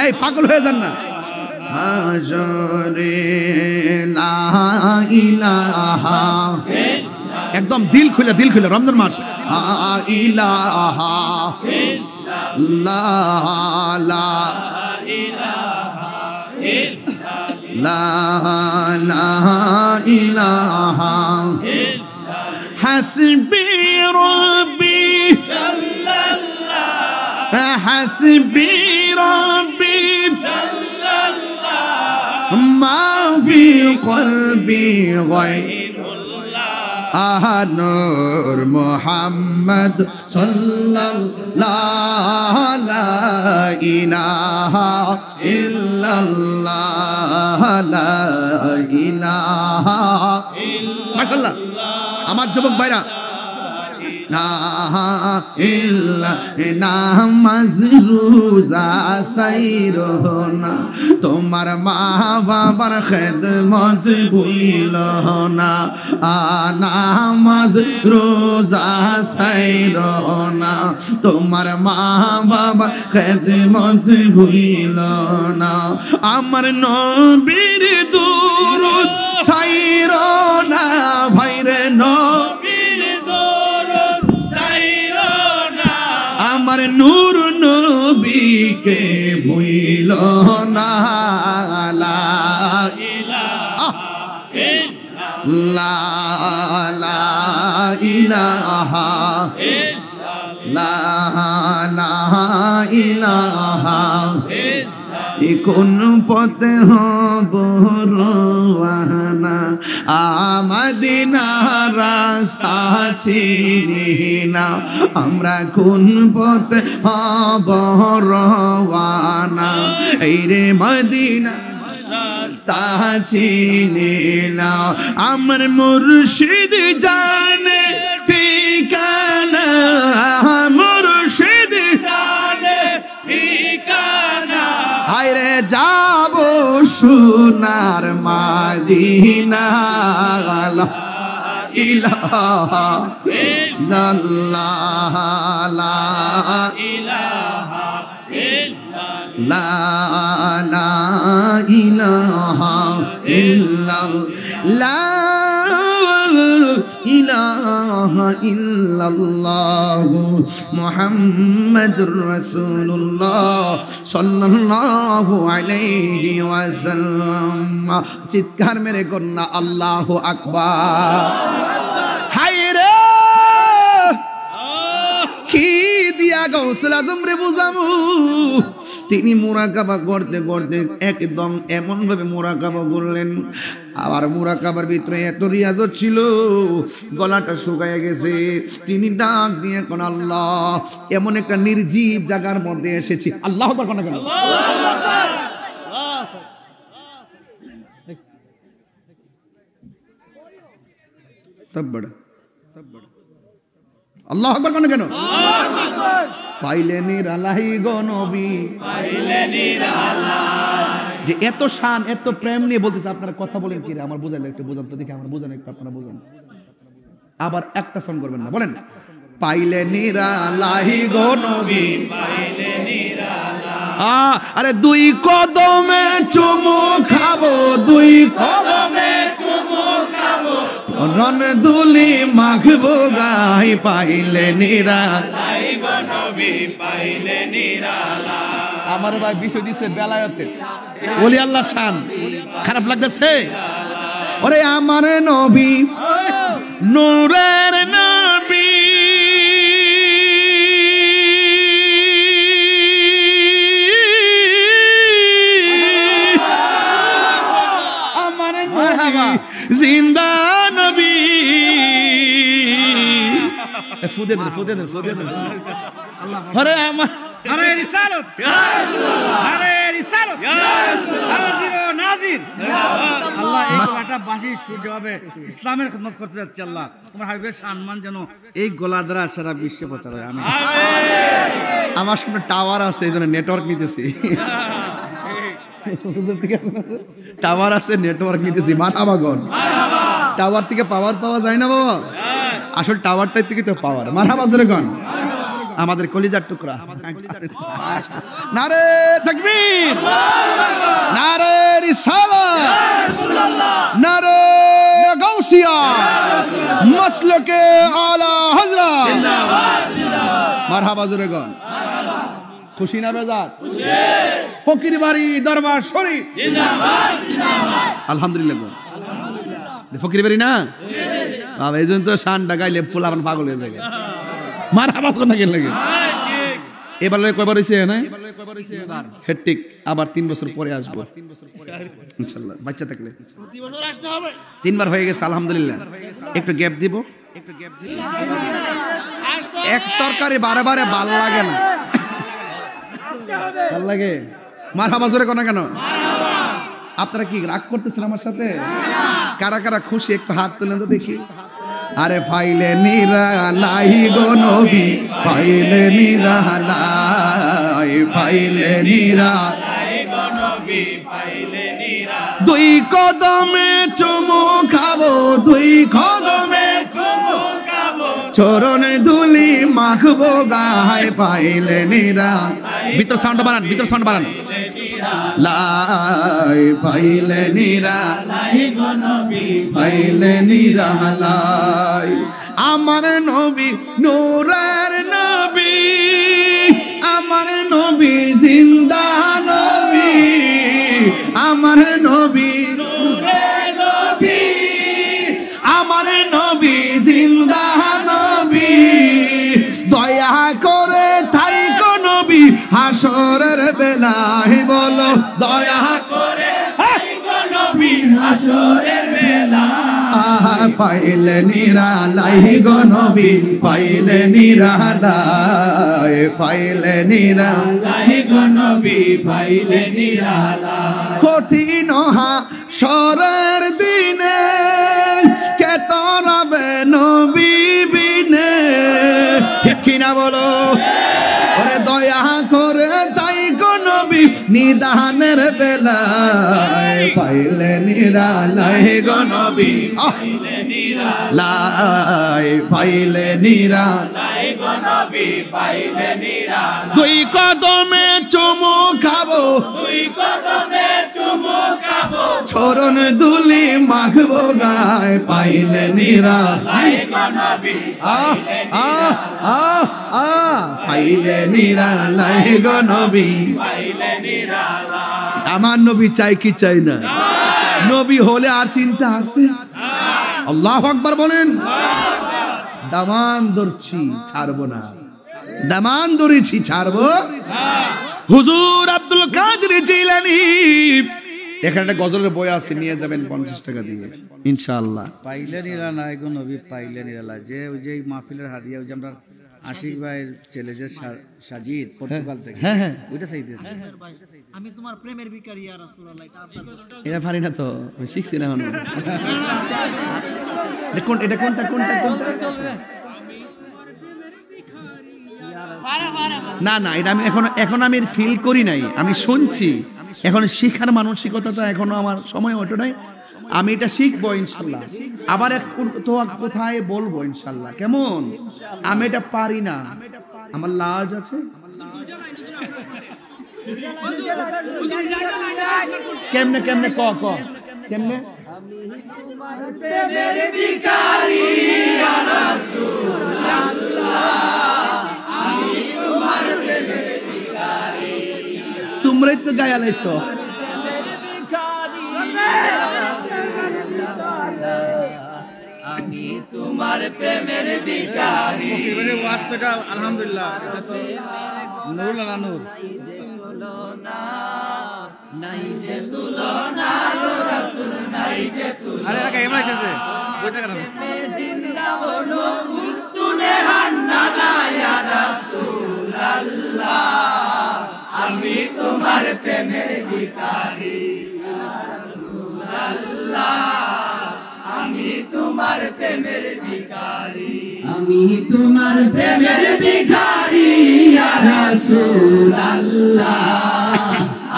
[SPEAKER 1] এই পাগল হয়ে যান না। হাসরে লা ইলাহা, একদম দিল খুলে রমজান মাস, ইলাহা লা লা ইলাহা হাসবি রব্বি, হাসবি রব্বি মা ফি কলবি গায়রুল্লাহ, নূর মুহাম্মদ সাল্লাল্লাহু লা ইলাহা ইল্লাল্লাহ, লা ইলাহা মাশাআল্লাহ। আমার যুবক ভাইরা, নামাজ রোজা সাইরনা, তোমার মা বাবার খেদমত ভুইল না, নামাজ রোজা সাইরনা, তোমার মা বাবার খেদমত ভুইল না, আমার নবীর দুরূদ সাইরনা, ভাইরে নবীর দুরূদ সাইরনা, আমার নূর নবীকে ভুইল না, লা ইলাহা লা ইলাহা লা ইলাহা, কোন পথে হব রওয়ানা, মদিনা রাস্তা চিনি না, আমরা কোন পথে হব রওয়ানা, এই রে মদিনা রাস্তা চিনি না, আমার মুর্শিদ জানে ঠিকানা, মুর্শিদ জানে ঠিকানা, হায়রে যাব সোনার মদিনা, লা ইলাহা ইল্লাল্লাহ, লা ইলাহা ইল্লাল্লাহ। লা লা ইলাহা ইল্লাল্লাহ ইলাহা ইল্লাল্লাহ মুহাম্মাদুর রাসূলুল্লাহ সাল্লাল্লাহু আলাইহি ওয়াসাল্লাম। চিৎকার মেরে কন্যা আল্লাহু আকবার। হায় রে কি দিয়া গাউসুল আজম রে বুঝামু। তিনি মুরাকাবা করতে করতে একদম এমন ভাবে মুরাকাবা করলেন, আবার মুরাকাবার ভিতরে এত রিয়াজত ছিল গলাটা শুকায় গেছে। তিনি ডাক দিয়ে কোন আল্লাহ, এমন একটা নির্জীব জায়গার মধ্যে এসেছি। আল্লাহ আকবার কোন কেন তব্বড় আল্লাহ আকবার কোন কেন পাইলে নিরালাই গো নবী, পাইলে নিরালাই। যে এত শান এত প্রেম নিয়ে বলতেছে, আপনারা কথা বলেন কি রে? আমার বোঝা লাগছে, বোঝান তো দেখি, আমার বোঝান একটু, আপনারা বোঝান। আবার একটা সং করবেন না, বলেন পাইলে নিরালাই গো নবী, পাইলে নিরালাই। আরে দুই কদমে চুমু খাবো, দুই কদমে চুমু খাবো, রন দুলি মাখবো গাই, পাইলে নিরালাই গো নবী, পাইলে নিরালাই। আমার ভাই বিষয় দিচ্ছে বেলায়েতে ওলি আল্লাহ শান, খারাপ লাগতেছে? ওরে আমার নবী নূরের নবী, আমার নবী জিন্দা নবী। ফুদে দে ফুদে দে ফুদে দে। আরে আমার
[SPEAKER 4] আরে রিসালত ইয়া রাসূলুল্লাহ, আরে রিসালত ইয়া রাসূলুল্লাহ, হাজির ও নাজির আল্লাহ। এই গলাটা বাঁশি সুর যেভাবে ইসলামের খিদমত করতে যাচ্ছে আল্লাহ, তোমার হাবিবের সম্মান যেন এই গলা দ্বারা সারা বিশ্বে প্রচার হয়। আমিন।
[SPEAKER 1] আমার সামনে টাওয়ার আছে, এই জন্য নেটওয়ার্ক নিতেছি। টাওয়ার আছে, নেটওয়ার্ক নিতেছি। মারহাবা গন, টাওয়ার থেকে পাওয়ার পাওয়া যায় না বাবা, আসল টাওয়ারটাই থেকে তো পাওয়ার। মারহাবা জোরে গন, আমাদের কলিজার টুকরা। নারে তাকবীর, নারে রিসালাত, নারে গাউসিয়া, মাসলকে আলা হযরত জিন্দাবাদ জিন্দাবাদ। মারহাবা জোরে গন। খুশি না বেজার? ফকির বাড়ি দরবার শরীফ জিন্দাবাদ জিন্দাবাদ। আলহামদুলিল্লাহ গন, ফকির বাড়ি না বাবা, এই জন্য তো শানটা গাইলে ফুলাবান পাগল হয়ে যায়। মারহাবা কোন না লাগে। এবার কয়বার হইছে না? হেট্টিক। আবার 3 বছর পরে আসবো ইনশাআল্লাহ, বাচ্চা থাকলে 3 বার হয়ে গেছে আলহামদুলিল্লাহ। একটু গ্যাপ দিব, একটু গ্যাপ দিব। এক তরকারি বারে বারে ভালো লাগে না, ভালো লাগে। মারহাবা জোরে কোন কেন? আপনারা কি রাগ করতেছেন আমার সাথে? কারা কারা খুশি একটু হাত তুলেন তো দেখি। আরে পাইলে নিরালাই গো নবী, পাইলে নিরালাই, পাইলে নিরালাই গো নবী, পাইলে নিরালাই। দুই কদমে চুমু খাবো, দুই কদমে চুমু খাবো, চরণ ধুলি মাখবো গায়, পাইলে নিরালাই। ভিতর সাউন্ড বাড়ান, ভিতর সাউন্ড বাড়ান। লাই পাইলে নিরালাই গো নবী, পাইলে নিরালাই। আমার নবী নূরের নবী, আমার নবী জিন্দা নবী, আমার নবী নূরের নবী, আমার নবী জিন্দা নবী। দয়া করে থাইকো নবী হাসরের বেলায়, বলো দয়া করে থাইকো নবী হাসরের বেলায়। পাইলে নিরালাই গো নবী, পাইলে নিরালাই, পাইলে নিরালাই গো নবী, পাইলে নিরালাই। কঠিন হাসরের দিনে কে তরাবে নবী বিনে, ঠিক কিনা বলো? ওরে দয়া করে তাই গো নবী নিদানের বেলায় পাইলে নিরালায় গো নবী পাইলে নিরালায় পাইলে নিরালায় গো নবী পাইলে নিরালায় দুই কদমে চুমু খাবো দুই কদমে চুমু খাবো চরণ দুলি মাখবো গায় পাইলে নিরালায় গো নবী পাইলে নিরালায় গো নবী পাইলে নিরালায় আমার নবী চাই কি চাই না নবী হলে আর চিন্তা আছে আল্লাহু আকবার বলেন দামান ধরছি ছাড়বো না দামান ধরেছি ছাড়বো হুজুর আব্দুল কাদের জিলানী এখানে একটা গজলের বই আছে নিয়ে যাবেন 50 টাকা দিয়ে ইনশাআল্লাহ
[SPEAKER 4] পাইলে নিরালায় গো নবী পাইলে নিরালায় যে ওই যে মাহফিলের হাদিয়া ওই যে আমরা আশিক ভাইয়ের ছেলে যে সাজিদ পর্তুগাল থেকে
[SPEAKER 1] হ্যাঁ হ্যাঁ
[SPEAKER 4] ওইটা চাইতেছে
[SPEAKER 5] আমি তোমার প্রেমের ভিখারি ইয়া রাসূলুল্লাহ
[SPEAKER 1] এটা পারি না তো শিখছি না এখনো দেখুন এটা কোনটা কোনটা কোনটা
[SPEAKER 5] চলবে
[SPEAKER 1] না না এটা আমি এখন আমি ফিল করি নাই আমি শুনছি এখন শিখার মানসিকতাটা এখনো আমার সময় ওঠে নাই আমি এটা শিখবো ইনশাল্লাহ আবার তো কোথায় বলবো ইনশাল্লাহ কেমন আমি এটা পারি না আমার লাজ আছে কেমনে কেমনে ক ক কেমনে তোমরাই তো গায়া লাইছো
[SPEAKER 5] আমি তোমার প্রেমের ভিখারি
[SPEAKER 4] এবারে ওয়াজটা আলহামদুলিল্লাহ এটা তো নূর না নূর
[SPEAKER 5] নাই যে তুলনা ও রাসূল নাই যে তুলনা
[SPEAKER 4] আরে একা এমন লাগতেছে বইটা কেন
[SPEAKER 5] জিন্দা হলো উস্তুনে হান্নানা ইয়া রাসূলুল্লাহ আমি তোমার প্রেমের ভিখারি ইয়া রাসূলুল্লাহ আমি তোমার প্রেমের ভিখারি আমি তোমার প্রেমের ভিখারি ইয়া রাসূলুল্লাহ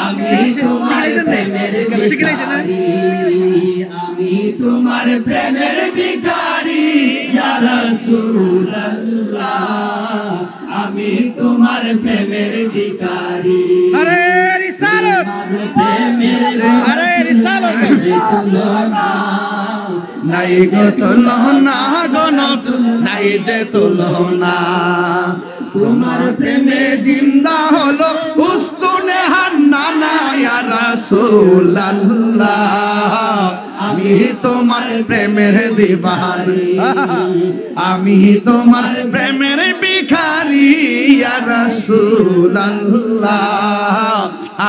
[SPEAKER 5] আমি তোমার প্রেমের ভিখারি আমি তোমার প্রেমের ভিখারি ইয়া রাসূলুল্লাহ আমি তোমার প্রেমের ভিখারি
[SPEAKER 4] আরে রিসালত আরে রিসালত
[SPEAKER 1] নাই গো তুলনা গো নবী নাই যে তুলনা তোমার প্রেমে জিন্দা হলো উস্তুনে হান্নানা ইয়া রাসূলুল্লাহ আমি তোমার প্রেমের দিবানি আমি তোমার প্রেমের ভিখারি ইয়া রাসূলুল্লাহ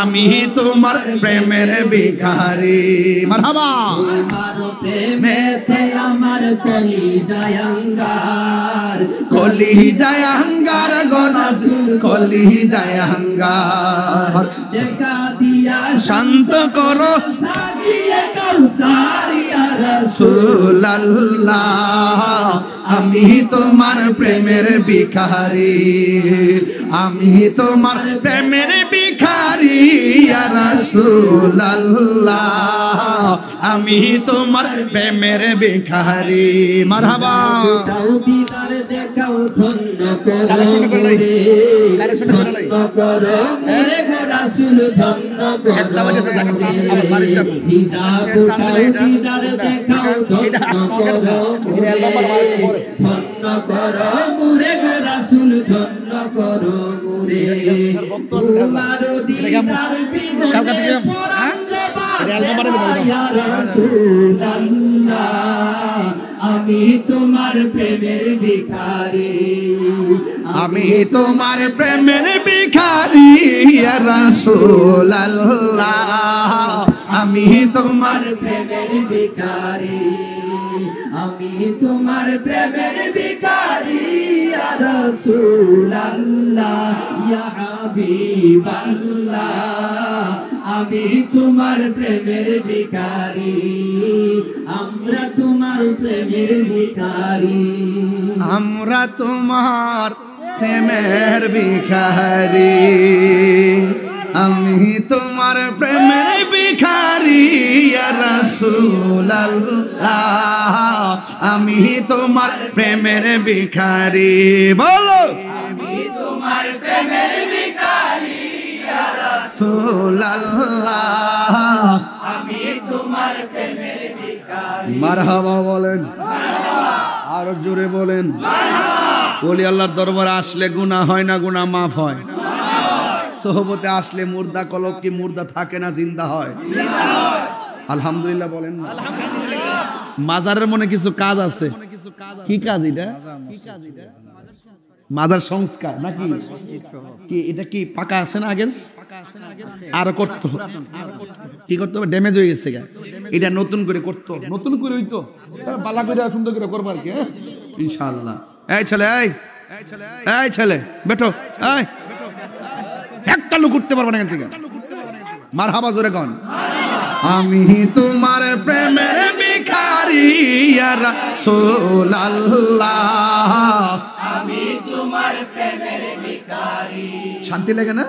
[SPEAKER 1] আমি তোমার প্রেমের ভিখারি মারহাবা
[SPEAKER 5] তোমার প্রেমেতে আমার কলিজায় অঙ্গার
[SPEAKER 1] কলিজায় অঙ্গার গো নবী কলিজায় অঙ্গার
[SPEAKER 5] দেখা দিয়া
[SPEAKER 1] শান্ত করো
[SPEAKER 5] সাগিয়ে কৌসার ইয়া
[SPEAKER 1] রাসূলুল্লাহ আমি তোমার প্রেমের ভিখারি আমি তোমার প্রেমের ভিখারি ইয়া রাসূলুল্লাহ আমি তোমার প্রেমের ভিখারি মারহাবা
[SPEAKER 5] দাও দিদার দেখাও ধন্য করো রে ধন্য করো রে গো রাসূল ধন্য করো হিজাব দাও দিদার দেখাও ধন্য করো ধন্য করো মুরে গো রাসূল ধন্য করো মুরে তোমার দিদার বিনে পরাণ ইয়া রাসূলুল্লাহ আমি তোমার প্রেমের ভিখারি
[SPEAKER 1] আমি তোমার প্রেমের ভিখারি ইয়া রাসূলুল্লাহ আমি তোমার
[SPEAKER 5] প্রেমের ভিখারি আমি তোমার প্রেমের ভিখারি ইয়া রাসূলুল্লাহ ইয়া হাবিবাল্লাহ আমি তোমার প্রেমের ভিখারি আমরা তোমার প্রেমের ভিখারি
[SPEAKER 1] আমরা তোমার প্রেমের ভিখারি আমি তোমার প্রেমের ভিখারি ইয়া রাসূলুল্লাহ আমি তোমার প্রেমের ভিখারি বলো
[SPEAKER 5] আমি তোমার প্রেমের ভিখারি ইয়া
[SPEAKER 1] রাসূলুল্লাহ
[SPEAKER 5] আমি তোমার প্রেমের ভিখারি
[SPEAKER 1] মারহাবা বলেন আরো জোরে বলেন ওলি আল্লাহর দরবারে আসলে গুনাহ হয় না গুনাহ মাফ হয় সোহবতে আসলে মুর্দা কলব কি মুর্দা থাকে না জিন্দা হয় আলহামদুলিল্লাহ বলেন না মাজারের মনে কিছু কাজ আছে কি কাজ এটা মাজার সংস্কার নাকি কি এটা কি পাকা আছে না আগের আরো করতে কি করতে হবে ড্যামেজ হয়ে গেছে এটা নতুন করে করতে নতুন করে হইতো বালা করে সুন্দর করে করবার কি ইনশাআল্লাহ এই ছেলে এই ছেলে বেটো এই একটা লোক উঠতে পারবে না এখান থেকে মারহাবা জোরে কোন আমি তোমার প্রেমের ভিখারি ইয়া রাসূলুল্লাহ
[SPEAKER 5] আমি তোমার প্রেমের ভিখারি
[SPEAKER 1] শান্তি লাগে না